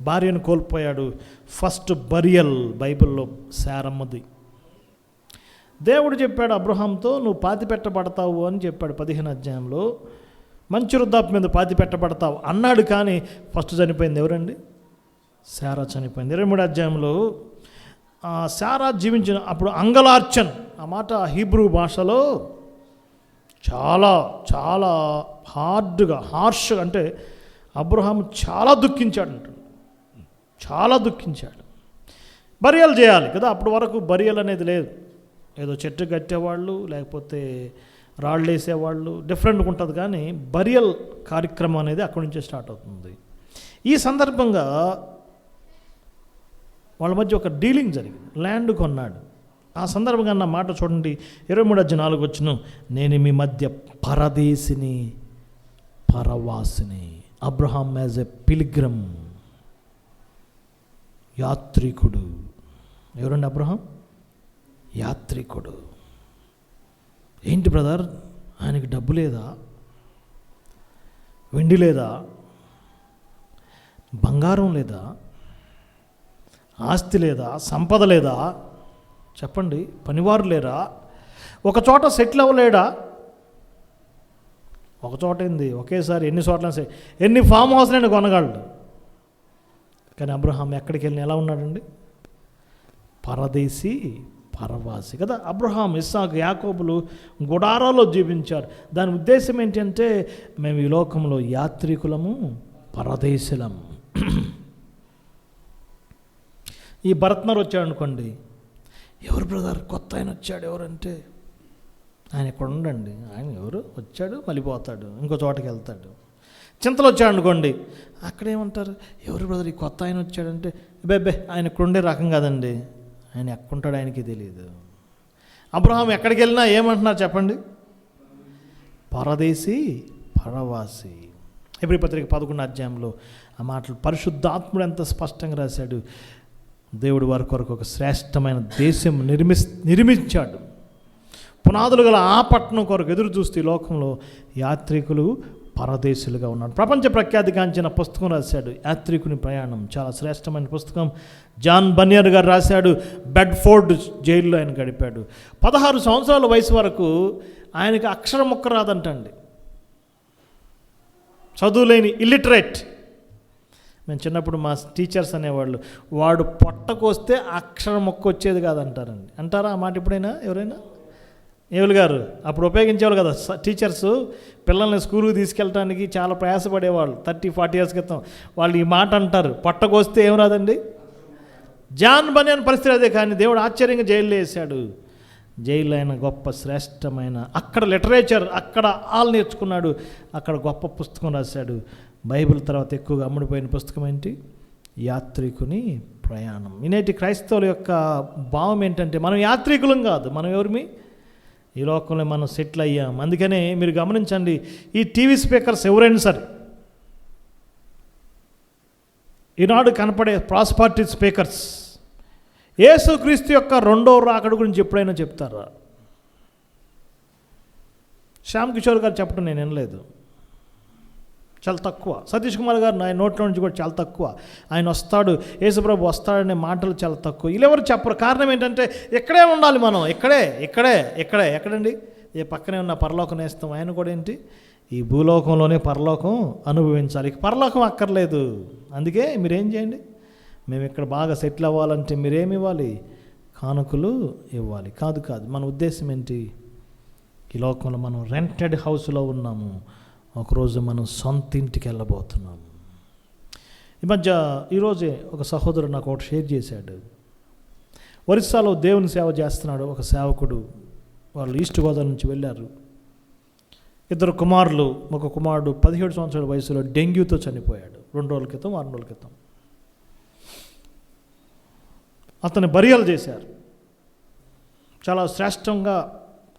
భార్యను కోల్పోయాడు. ఫస్ట్ బరియల్ బైబిల్లో శారమ్మది. దేవుడు చెప్పాడు అబ్రహాంతో, నువ్వు పాతి పెట్టబడతావు అని చెప్పాడు 15 అధ్యాయంలో. మంచి వృద్ధాప్యం మీద పాతి పెట్టబడతావు అన్నాడు. కానీ ఫస్ట్ చనిపోయింది ఎవరండి? శారా చనిపోయింది. 23 అధ్యాయంలో శారా జీవించిన అప్పుడు అంగలార్చన్, ఆ మాట హీబ్రూ భాషలో చాలా చాలా హార్ష్గా, అంటే అబ్రహాం చాలా దుఃఖించాడు అంటాడు, చాలా దుఃఖించాడు. బరియల్ చేయాలి కదా, అప్పటి వరకు బరియల్ అనేది లేదు. ఏదో చెట్టు కట్టేవాళ్ళు, లేకపోతే రాళ్ళు వేసేవాళ్ళు, డిఫరెంట్గా ఉంటుంది. కానీ బరియల్ కార్యక్రమం అనేది అక్కడి నుంచే స్టార్ట్ అవుతుంది. ఈ సందర్భంగా వాళ్ళ మధ్య ఒక డీలింగ్ జరిగింది. ల్యాండ్ కొన్నాడు. ఆ సందర్భంగా అన్న మాట చూడండి, 23:4 నేను మీ మధ్య పరదేశిని, పరవాసిని. అబ్రహాం యాజ్ ఎ పిల్గ్రమ్, యాత్రికుడు. ఎవరండి అబ్రహాం? యాత్రికుడు. ఏంటి బ్రదర్, ఆయనకి డబ్బు లేదా, వెండి లేదా, బంగారం లేదా, ఆస్తి లేదా, సంపద లేదా? చెప్పండి. పనివారు లేరా? ఒక చోట సెటిల్ అవ్వలేడా? ఒక చోట ఏంది, ఒకేసారి ఎన్ని చోట్ల ఎన్ని ఫామ్ హౌస్లైనా కొనగలడు. కానీ అబ్రహాం ఎక్కడికి వెళ్ళిన ఎలా ఉన్నాడండి? పరదేశీ, పరవాసి కదా. అబ్రహాం, ఇస్సాకు, యాకోబులు గుడారాల్లో జీవించారు. దాని ఉద్దేశం ఏంటంటే మేము ఈ లోకంలో యాత్రికులము, పరదేశులం. ఈ భరత్నర్ వచ్చాడు అనుకోండి, ఎవరు బ్రదర్ కొత్త ఆయన వచ్చాడు ఎవరంటే, ఆయన ఇక్కడ ఉండండి, ఆయన ఎవరు వచ్చాడు మళ్ళీ పోతాడు, ఇంకో చోటకి వెళ్తాడు. చింతలు వచ్చాడు అనుకోండి, అక్కడేమంటారు, ఎవరు బ్రదర్ ఈ కొత్త ఆయన వచ్చాడంటే, బెబ్బే ఆయన ఇక్కడ ఉండే రకం కాదండి, ఆయన ఎక్కడుంటాడు ఆయనకి తెలియదు. అబ్రహాం ఎక్కడికి వెళ్ళినా ఏమంటున్నారు చెప్పండి? పరదేశీ, పరవాసి. హెబ్రీ పత్రిక 11 అధ్యాయంలో ఆ మాటలు పరిశుద్ధాత్ముడు ఎంత స్పష్టంగా రాశాడు. దేవుడు వారి కొరకు ఒక శ్రేష్టమైన దేశం నిర్మించాడు. పునాదులు గల ఆ పట్టణం కొరకు ఎదురు చూస్తే ఈ లోకంలో యాత్రికులు, పరదేశులుగా ఉన్నాడు. ప్రపంచ ప్రఖ్యాతిగాంచిన పుస్తకం రాశాడు, యాత్రికుని ప్రయాణం. చాలా శ్రేష్టమైన పుస్తకం. జాన్ బనియర్ గారు రాశాడు. బెడ్ఫోర్డ్ జైల్లో ఆయన గడిపాడు. 16 సంవత్సరాల వయసు వరకు ఆయనకి అక్షరం ముక్క రాదంటండి, చదువులేని ఇల్లిటరేట్. మేము చిన్నప్పుడు మా టీచర్స్ అనేవాళ్ళు, వాడు పొట్టకొస్తే అక్షరం మొక్క వచ్చేది కాదంటారండి. అంటారా ఆ మాట ఎప్పుడైనా ఎవరైనా? ఏవులు గారు అప్పుడు ఉపయోగించేవాళ్ళు కదా టీచర్స్, పిల్లల్ని స్కూల్కి తీసుకెళ్ళడానికి చాలా ప్రయాసపడేవాళ్ళు 30-40 years క్రితం. వాళ్ళు ఈ మాట అంటారు, పొట్టకొస్తే ఏం రాదండి. జాన్ బనియన్ పరిస్థితి అదే. కానీ దేవుడు ఆశ్చర్యంగా జైల్లో వేశాడు. జైల్లో ఆయన గొప్ప శ్రేష్టమైన అక్కడ లిటరేచర్, అక్కడ ఆల్ నేర్చుకున్నాడు, అక్కడ గొప్ప పుస్తకం రాశాడు. బైబిల్ తర్వాత ఎక్కువగా అమ్ముడిపోయిన పుస్తకం ఏంటి? యాత్రికుని ప్రయాణం. ఈనేటి క్రైస్తవుల యొక్క భావం ఏంటంటే మనం యాత్రికులం కాదు, మనం ఎవరిమి? ఈ లోకంలో మనం సెటిల్ అయ్యాం. అందుకనే మీరు గమనించండి, ఈ టీవీ స్పీకర్స్ ఎవరైనా సరే, ఈనాడు కనపడే ప్రాస్పరిటీ స్పీకర్స్ యేసుక్రీస్తు యొక్క 2వ రాకడ గురించి ఎప్పుడైనా చెప్తారా? శ్యామ్ కిషోర్ గారు చెప్పడం నేను వినలేదు, చాలా తక్కువ. సతీష్ కుమార్ గారు ఆయన నోట్లో నుంచి కూడా చాలా తక్కువ. ఆయన వస్తాడు, యేసుప్రభు వస్తాడనే మాటలు చాలా తక్కువ. వీళ్ళెవరు చెప్పరు. కారణం ఏంటంటే ఇక్కడే ఉండాలి మనం, ఎక్కడండి? ఏ పక్కనే ఉన్న పరలోకం నేస్తాం. ఆయన కూడా ఏంటి, ఈ భూలోకంలోనే పరలోకం అనుభవించాలి, పరలోకం అక్కర్లేదు. అందుకే మీరేం చేయండి, మేము ఇక్కడ బాగా సెటిల్ అవ్వాలంటే మీరేమి ఇవ్వాలి? కానుకలు ఇవ్వాలి. కాదు, మన ఉద్దేశం ఏంటి? ఈ లోకంలో మనం రెంటెడ్ హౌస్లో ఉన్నాము, ఒకరోజు మనం సొంత ఇంటికి వెళ్ళబోతున్నాము. ఈ మధ్య ఈరోజే ఒక సహోదరుడు నాకు ఒకటి షేర్ చేశాడు. ఒరిస్సాలో దేవుని సేవ చేస్తున్నాడు ఒక సేవకుడు. వాళ్ళు ఈస్ట్ గోదావరి నుంచి వెళ్ళారు. 2 కుమారులు, ఒక కుమారుడు 17 సంవత్సరాల వయసులో డెంగ్యూతో చనిపోయాడు 2 రోజుల క్రితం, 6 రోజుల క్రితం. అతని బరియలు చేశారు. చాలా శ్రేష్టంగా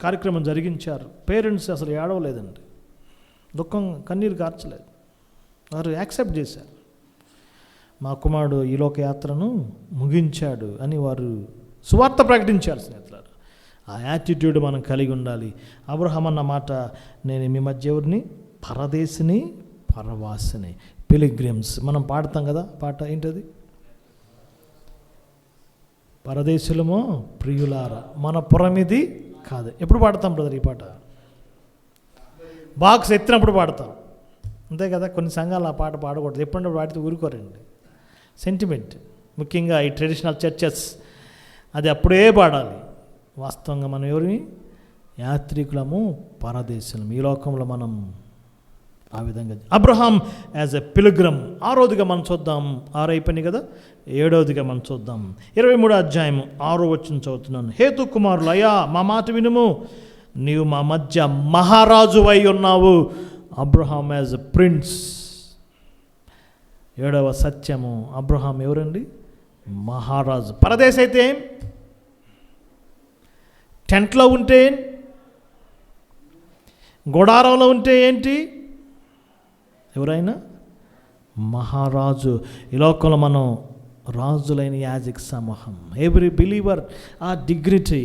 కార్యక్రమం జరిగించారు. పేరెంట్స్ అసలు ఏడవలేదండి, దుఃఖం కన్నీరు కార్చలేదు. వారు యాక్సెప్ట్ చేశారు. మా కుమారుడు ఈ లోకయాత్రను ముగించాడు అని వారు సువార్త ప్రకటించారు. స్నేహితులారు, ఆ యాటిట్యూడ్ మనం కలిగి ఉండాలి. అబ్రహాం అన్న మాట, నేను మీ మధ్య ఎవరిని, పరదేశిని పరవాసిని, పిలిగ్రిమ్స్. మనం పాడతాం కదా పాట, ఏంటది? పరదేశులమో ప్రియులారా మన పురమిది కాదు. ఎప్పుడు పాడతాం బ్రదర్ ఈ పాట? బాక్స్ ఎత్తినప్పుడు పాడతాం, అంతే కదా. కొన్ని సంఘాలు ఆ పాట పాడకూడదు, ఎప్పుడంటే పాడితే ఊరుకోరండి. సెంటిమెంట్, ముఖ్యంగా ఈ ట్రెడిషనల్ చర్చెస్, అది అప్పుడే పాడాలి. వాస్తవంగా మనం ఎవరిని, యాత్రికులము పరదేశులము. ఈ లోకంలో మనం ఆ విధంగా. Abraham as a pilgrim. 6వదిగా మనం చూద్దాం. 6 అయిపోయినాయి కదా, 7వదిగా మనం చూద్దాం. 23వ అధ్యాయం 6వ వచనం చదువుతున్నాను. హేతు కుమారులు, అయ్యా మా మాట వినుము, నీవు మా మధ్య మహారాజు అయి ఉన్నావు. Abraham as a prince. 7వ సత్యము, అబ్రహాం ఎవరండి? మహారాజు. పరదేశ్ అయితే ఏం, టెంట్లో ఉంటే, గుడారంలో ఉంటే ఏంటి, ఎవరైనా మహారాజు. ఈ లోకంలో మనం రాజులైన యాజక సమూహం. ఎవ్రీ బిలీవర్ ఆ డిగ్నిటీ,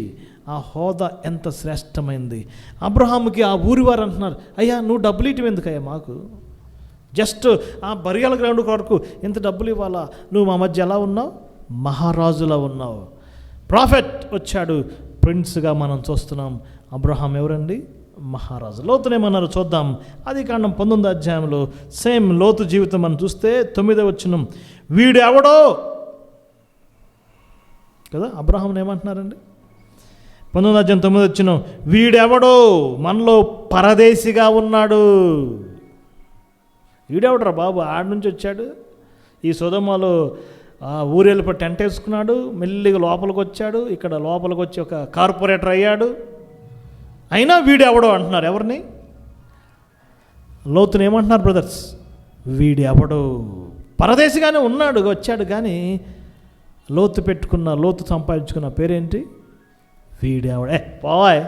ఆ హోదా ఎంత శ్రేష్టమైంది. అబ్రహాముకి ఆ ఊరి వారు అంటున్నారు, అయ్యా నువ్వు డబ్బులు ఇవ్వడం ఎందుకయ్యా మాకు, జస్ట్ ఆ బరియల్ గ్రౌండ్ కొరకు ఇంత డబ్బులు ఇవ్వాలా, నువ్వు మా మధ్య ఎలా ఉన్నావు, మహారాజులా ఉన్నావు. ప్రాఫెట్ వచ్చాడు, ప్రిన్స్గా మనం చూస్తున్నాం. అబ్రహాం ఎవరండి, మహారాజు. లోతునేమన్నారు చూద్దాం. ఆదికాండం 19వ అధ్యాయంలో సేమ్ లోతు జీవితం మనం చూస్తే 9వ వచనం, వీడు ఎవడో కదా. అబ్రహాంని ఏమంటున్నారండి? 19వ అధ్యాయం 9వ వచనం, వీడెవడో మనలో పరదేశిగా ఉన్నాడు. వీడెవడరా బాబు, ఆడ నుంచి వచ్చాడు, ఈ సొదొమలో ఊరేళ్ళిపోయి టెంట్ వేసుకున్నాడు, మెల్లిగా లోపలికి వచ్చాడు, ఇక్కడ లోపలికి వచ్చి ఒక కార్పొరేటర్ అయ్యాడు, అయినా వీడు ఎవడో అంటున్నారు. ఎవరిని? లోతుని ఏమంటున్నారు బ్రదర్స్? వీడు ఎవడో, పరదేశిగానే ఉన్నాడు, వచ్చాడు, కానీ లోతు సంపాదించుకున్న పేరేంటి? వీడెవడే పోవాయ్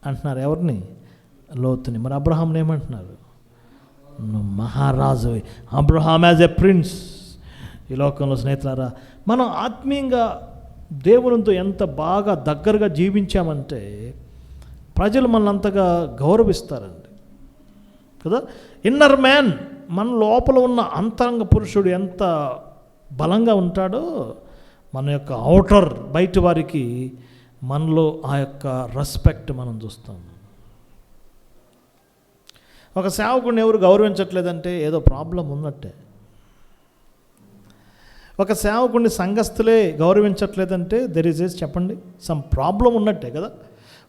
అంటున్నారు. ఎవరిని? లోతుని. మరి అబ్రహాంని ఏమంటున్నారు? నువ్వు మహారాజు. Abraham as a prince. ఈ లోకంలో స్నేహితులారా, మనం ఆత్మీయంగా దేవునితో ఎంత బాగా దగ్గరగా జీవించామంటే ప్రజలు మనల్ని అంతగా గౌరవిస్తారండి కదా. ఇన్నర్ మ్యాన్, మన లోపల ఉన్న అంతరంగ పురుషుడు ఎంత బలంగా ఉంటాడో మన యొక్క అవుటర్ బయట వారికి మనలో ఆ యొక్క రెస్పెక్ట్ మనం చూస్తాం. ఒక సేవకుడిని ఎవరు గౌరవించట్లేదంటే ఏదో ప్రాబ్లం ఉన్నట్టే. ఒక సేవకుడిని సంఘస్థులే గౌరవించట్లేదంటే దెర్ ఈజ్ చెప్పండి, సమ్ ప్రాబ్లం ఉన్నట్టే కదా.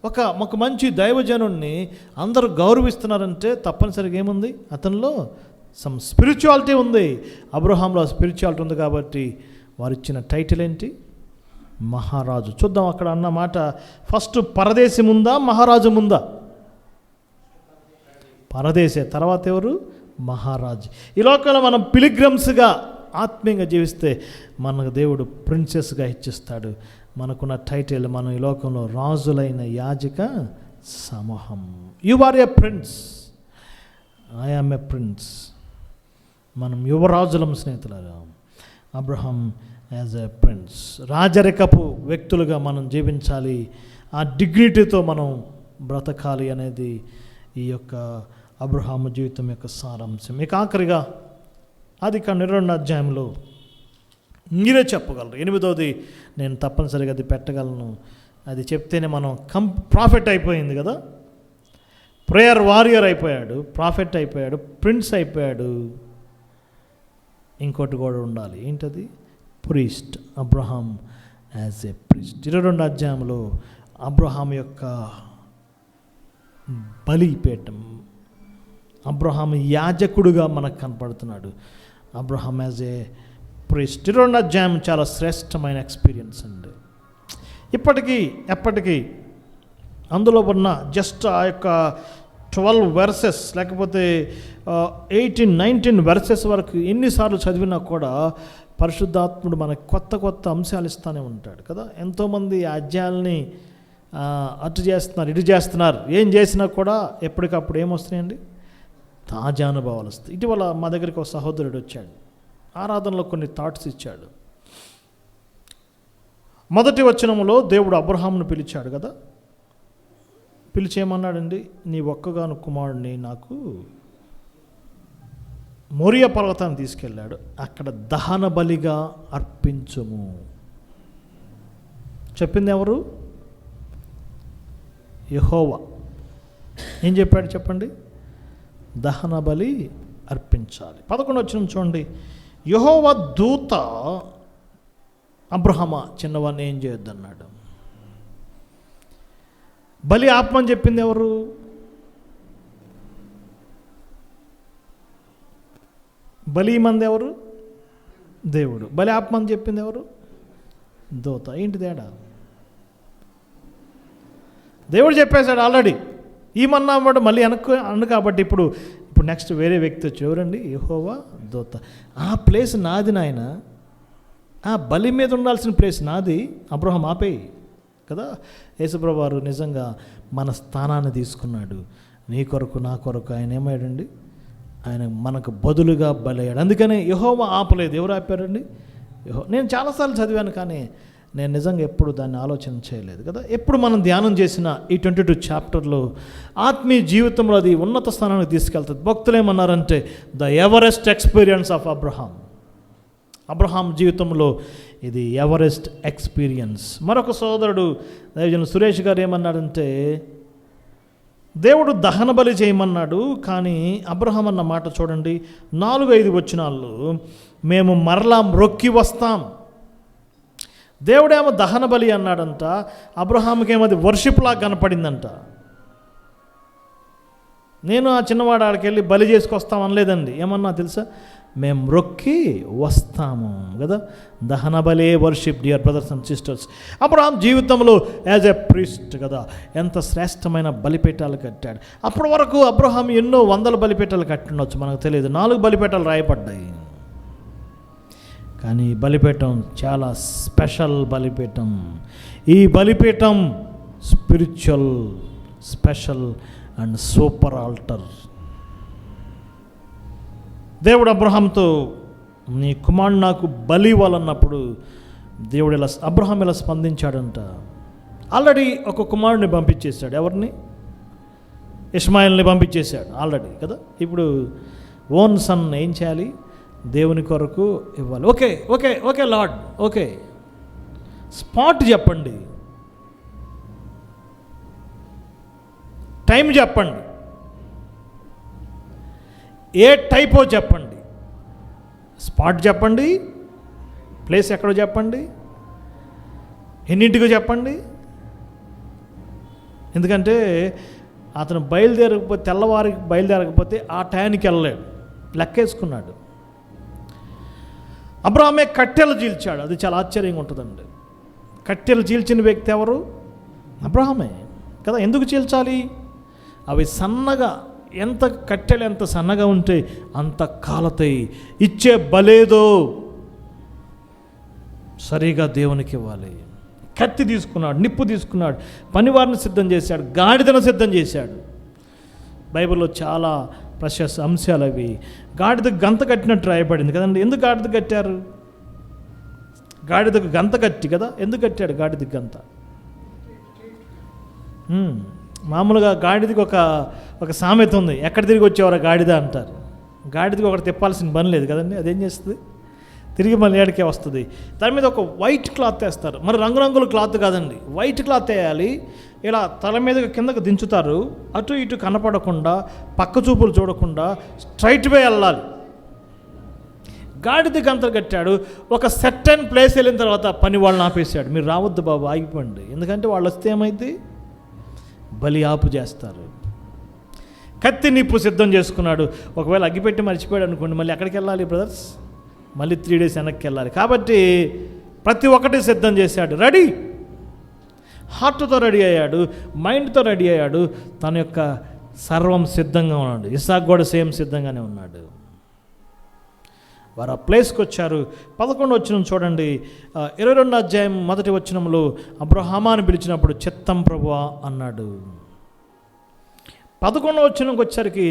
ఒక మంచి దైవజనుడిని అందరూ గౌరవిస్తున్నారంటే తప్పనిసరిగా ఏముంది, అతనిలో సమ్ స్పిరిచువాలిటీ ఉంది. అబ్రహాంలో స్పిరిచువాలిటీ ఉంది కాబట్టి వారు ఇచ్చిన టైటిల్ ఏంటి? మహారాజు. చూద్దాం అక్కడ అన్న మాట. ఫస్ట్ పరదేశం ఉందా, మహారాజు ముందా? పరదేశే, తర్వాత ఎవరు? మహారాజు. ఈ లోకంలో మనం పిలిగ్రమ్స్గా ఆత్మీయంగా జీవిస్తే మనకు దేవుడు ప్రిన్సెస్గా ఇచ్చిస్తాడు. మనకున్న టైటిల్, మనం ఈ లోకంలో రాజులైన యాజక సమూహం. You are a prince, I am a prince. మనం యువరాజులం స్నేహితులారా. Abraham as a prince. రాజరికపు వ్యక్తులుగా మనం జీవించాలి, ఆ డిగ్నిటీతో మనం బ్రతకాలి అనేది ఈ యొక్క అబ్రహాము జీవితం యొక్క సారాంశం. ఇక ఆఖరిగా ఆదికాండం 22వ అధ్యాయంలో మీరే చెప్పగలరు. 8వది నేను తప్పనిసరిగా అది పెట్టగలను, అది చెప్తేనే మనం ప్రాఫిట్ అయిపోయింది కదా. ప్రేయర్ వారియర్ అయిపోయాడు, ప్రాఫిట్ అయిపోయాడు, ప్రిన్స్ అయిపోయాడు. ఇంకోటి కూడా ఉండాలి, ఏంటది? Priest. Abraham as a priest. 22వ అధ్యాయంలో అబ్రహాం యొక్క బలిపీఠం, అబ్రహాం యాజకుడుగా మనకు కనపడుతున్నాడు. Abraham as a priest. 22వ అధ్యాయం చాలా శ్రేష్టమైన ఎక్స్పీరియన్స్ అండి. ఎప్పటికీ అందులో ఉన్న జస్ట్ ఆ యొక్క 12 వెర్సెస్ లేకపోతే 18-19 వెర్సెస్ వరకు ఎన్నిసార్లు చదివినా కూడా పరిశుద్ధాత్ముడు మనకు కొత్త కొత్త అంశాలు ఇస్తూనే ఉంటాడు కదా. ఎంతోమంది ఆ అధ్యాయాలని అటు చేస్తున్నారు, ఇటు చేస్తున్నారు. ఏం చేసినా కూడా ఎప్పటికప్పుడు ఏమొస్తున్నాయండి? తాజా అనుభవాలు వస్తాయి. ఇటీవల మా దగ్గరికి ఒక సహోదరుడు వచ్చాడు, ఆరాధనలో కొన్ని థాట్స్ ఇచ్చాడు. మొదటి వచనంలో దేవుడు అబ్రహామును పిలిచాడు కదా, పిలిచేమన్నాడండి? నీ ఒక్కగాను కుమారుడిని నాకు మోరియా పర్వతాన్ని తీసుకెళ్ళాడు, అక్కడ దహన బలిగా అర్పించుము. చెప్పింది ఎవరు? యెహోవా. ఏం చెప్పాడు చెప్పండి? దహన బలి అర్పించాలి. 11 వచనం చూడండి. యెహోవా దూత అబ్రహామా చిన్నవాడిని ఏం చేయొద్దన్నాడు. బలి ఆపమని చెప్పింది ఎవరు? బలి మంది ఎవరు? దేవుడు. బలి ఆపమని చెప్పింది ఎవరు? దూత. ఏంటి తేడా? దేవుడు చెప్పేశాడు ఆల్రెడీ. ఈమన్నా వాడు మళ్ళీ అను కాబట్టి ఇప్పుడు నెక్స్ట్ వేరే వ్యక్తి వచ్చి ఎవరండి? యెహోవా దూత. ఆ ప్లేస్ నాది నాయన, ఆ బలి మీద ఉండాల్సిన ప్లేస్ నాది. అబ్రహాం ఆపేయి కదా. యేసుప్రభువు వారు నిజంగా మన స్థానాన్ని తీసుకున్నాడు. నీ కొరకు నా కొరకు ఆయన ఏమయ్యాడండి? ఆయన మనకు బదులుగా బలయ్యాడు. అందుకనే యెహోవా ఆపలేదు. ఎవరు ఆపారండి? నేను చాలాసార్లు చదివాను, కానీ నేను నిజంగా ఎప్పుడు దాన్ని ఆలోచన చేయలేదు కదా. ఎప్పుడు మనం ధ్యానం చేసిన ఈ 22 చాప్టర్లో ఆత్మీయ జీవితంలో అది ఉన్నత స్థానానికి తీసుకెళ్తుంది. భక్తులు ఏమన్నారంటే the Everest experience of Abraham జీవితంలో ఇది ఎవరెస్ట్ ఎక్స్పీరియన్స్. మరొక సోదరుడు దైవజనుడు సురేష్ గారు ఏమన్నాడంటే, దేవుడు దహన బలి చేయమన్నాడు, కానీ అబ్రహాం అన్న మాట చూడండి 4-5 వచనాల్లో, మేము మరలా మ్రొక్కి వస్తాం. దేవుడేమో దహన బలి అన్నాడంట, అబ్రహాంకేమో అది వర్షిప్లా కనపడిందంట. నేను ఆ చిన్నవాడు ఆడికి వెళ్ళి బలి చేసుకొస్తాం అనలేదండి. ఏమన్నా తెలుసా? మేము మ్రొక్కి వస్తాము కదా. దహన బలే worship, dear brothers and sisters. Abraham జీవితంలో యాజ్ ఎ ప్రీస్ట్ కదా ఎంత శ్రేష్టమైన బలిపీఠాలు కట్టాడు. అప్పటి వరకు అబ్రహాం ఎన్నో 100 బలిపీఠాలు కట్టిండొచ్చు, మనకు తెలియదు. 4 బలిపీఠాలు రాయబడ్డాయి. కానీ బలిపీఠం చాలా స్పెషల్ బలిపీఠం. ఈ బలిపీఠం spiritual, special and super altar. దేవుడు అబ్రహాంతో నీ కుమారుడు నాకు బలి ఇవ్వాలన్నప్పుడు దేవుడు అబ్రహాం ఇలా స్పందించాడంట. ఆల్రెడీ ఒక కుమారుడిని పంపించేశాడు. ఎవరిని? ఇష్మాయిల్ని పంపించేశాడు ఆల్రెడీ కదా. ఇప్పుడు ఓన్ సన్ ఏం చేయాలి? దేవుని కొరకు ఇవ్వాలి. Okay okay okay lord, okay spot చెప్పండి, టైం చెప్పండి, ఏ టైపో చెప్పండి, స్పాట్ చెప్పండి, ప్లేస్ ఎక్కడో చెప్పండి, ఎన్నింటికో చెప్పండి. ఎందుకంటే అతను తెల్లవారికి బయలుదేరకపోతే ఆ టైంకి వెళ్ళలేడు, లెక్కేసుకున్నాడు. అబ్రహామే కట్టెలు చీల్చాడు. అది చాలా ఆశ్చర్యంగా ఉంటుందండి. కట్టెలు చీల్చిన వ్యక్తి ఎవరు? అబ్రహామే కదా. ఎందుకు చీల్చాలి? అవి సన్నగా, కట్టెలు ఎంత సన్నగా ఉంటే అంత కాలతాయి. ఇచ్చే బలేదో సరిగా దేవునికి ఇవ్వాలి. కత్తి తీసుకున్నాడు, నిప్పు తీసుకున్నాడు, పనివారిని సిద్ధం చేశాడు, గాడిదను సిద్ధం చేశాడు. బైబిల్లో చాలా ప్రశస్త అంశాలు అవి. గాడిద గంత కట్టినట్టు రాయబడింది కదండి. ఎందుకు గాడిద కట్టారు? గాడిదకు గంత కట్టి కదా. ఎందుకు కట్టాడు గాడిదకి గంత? మామూలుగా గాడిదకి ఒక సామెత ఉంది, ఎక్కడ తిరిగి వచ్చేవారు గాడిద అంటారు. గాడిదకి ఒకటి తిప్పాల్సిన పని లేదు కదండి. అదేం చేస్తుంది? తిరిగి మళ్ళీ ఏడికే వస్తుంది. దాని మీద ఒక వైట్ క్లాత్ వేస్తారు. మరి రంగురంగుల క్లాత్ కాదండి, వైట్ క్లాత్ వేయాలి. ఇలా తల మీద కిందకు దించుతారు, అటు ఇటు కనపడకుండా, పక్క చూపులు చూడకుండా స్ట్రైట్ వే వెళ్ళాలి. గాడిద గంతలు కట్టాడు. ఒక సర్టెన్ ప్లేస్ వెళ్ళిన తర్వాత పని వాళ్ళని ఆపేశాడు. మీరు రావద్దు బాబు, ఆగిపోండి. ఎందుకంటే వాళ్ళు వస్తే ఏమైంది? బలి ఆపు చేస్తారు. కత్తి నిప్పు సిద్ధం చేసుకున్నాడు. ఒకవేళ అగ్గిపెట్టి మర్చిపోయాడు అనుకోండి, మళ్ళీ ఎక్కడికి వెళ్ళాలి బ్రదర్స్? మళ్ళీ 3 days వెనక్కి వెళ్ళాలి. కాబట్టి ప్రతి ఒక్కటి సిద్ధం చేశాడు. హార్ట్తో రెడీ అయ్యాడు, మైండ్తో రెడీ అయ్యాడు. తన యొక్క సర్వం సిద్ధంగా ఉన్నాడు. ఇస్సాకు కూడా సేమ్ సిద్ధంగానే ఉన్నాడు. వారు ఆ ప్లేస్కి వచ్చారు. 11వ వచనం చూడండి. 22వ అధ్యాయం 1వ వచనంలో అబ్రహామాను పిలిచినప్పుడు చిత్తం ప్రభువా అన్నాడు. 11వ వచనంకి వచ్చరికి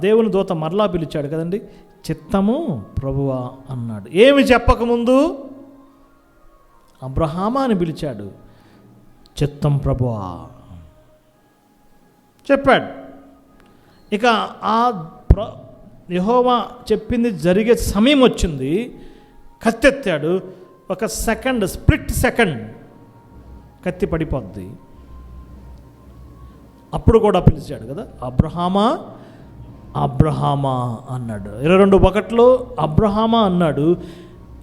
దేవుని దూత మరలా పిలిచాడు కదండి. చిత్తము ప్రభువా అన్నాడు. ఏమి చెప్పకముందు అబ్రహామాని పిలిచాడు, చిత్తం ప్రభువా చెప్పాడు. ఇక ఆ యెహోవా చెప్పింది జరిగే సమయం వచ్చింది. కత్తెత్తాడు. ఒక సెకండ్, స్ప్లిట్ సెకండ్ కత్తి పడిపోద్ది. అప్పుడు కూడా పిలిచాడు కదా, అబ్రహామా అబ్రహామా అన్నాడు. 22:1 అబ్రహామా అన్నాడు.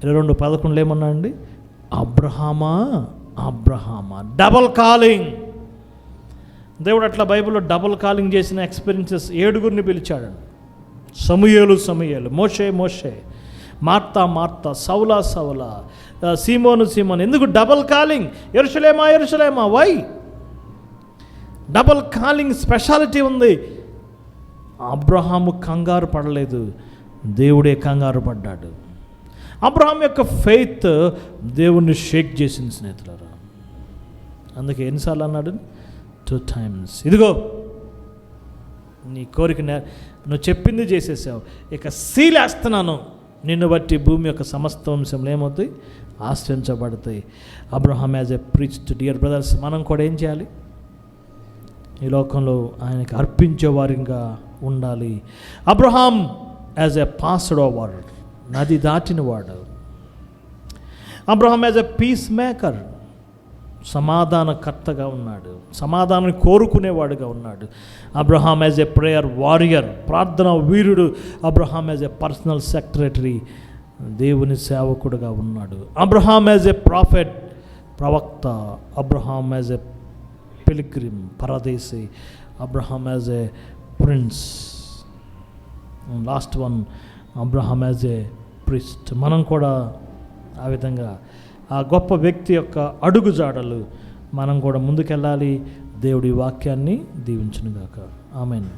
22:11 ఏమన్నా అండి, అబ్రహామా అబ్రహామా. Double calling. దేవుడు అట్లా బైబిల్లో డబుల్ కాలింగ్ చేసిన ఎక్స్పీరియన్సెస్ 7 పిలిచాడు. సమూయేలు, మోషే, మార్తా, సౌలా, సీమోను. ఎందుకు డబల్ కాలింగ్? యెరూషలేమా. Why double calling? స్పెషాలిటీ ఉంది. అబ్రహాము కంగారు పడలేదు, దేవుడే కంగారు పడ్డాడు. అబ్రహాం యొక్క ఫెయిత్ దేవుణ్ణి షేక్ చేసింది స్నేహితులారా. అందుకే ఎన్నిసార్లు అన్నాడు? 2 times. ఇదిగో నీ కోరిక నువ్వు చెప్పింది చేసేసావు, ఇక సీలేస్తున్నాను, నిన్ను బట్టి భూమి యొక్క సమస్త వంశంలో ఏమవుతాయి? ఆశ్రయించబడతాయి. Abraham as a preached. Dear brothers, మనం కూడా ఏం చేయాలి? ఈ లోకంలో ఆయనకి అర్పించేవారిగా ఉండాలి. Abraham as a passed over, నది దాటినవాడు. Abraham as a peace maker, సమాధానకర్తగా ఉన్నాడు, సమాధానాన్ని కోరుకునేవాడుగా ఉన్నాడు. Abraham as a prayer warrior, ప్రార్థన వీరుడు. Abraham as a personal secretary, దేవుని సేవకుడుగా ఉన్నాడు. అబ్రహాం యాజ్ ఎ ప్రాఫెట్, ప్రవక్త. అబ్రహాం యాజ్ ఎ పిల్గ్రిమ్, పరదేశీ. Abraham as a prince. Last one, Abraham as a priest. మనం కూడా ఆ విధంగా ఆ గొప్ప వ్యక్తి యొక్క అడుగుజాడలు మనం కూడా ముందుకెళ్ళాలి. దేవుడి వాక్యాన్ని దీవించునుగాక. ఆమేన్.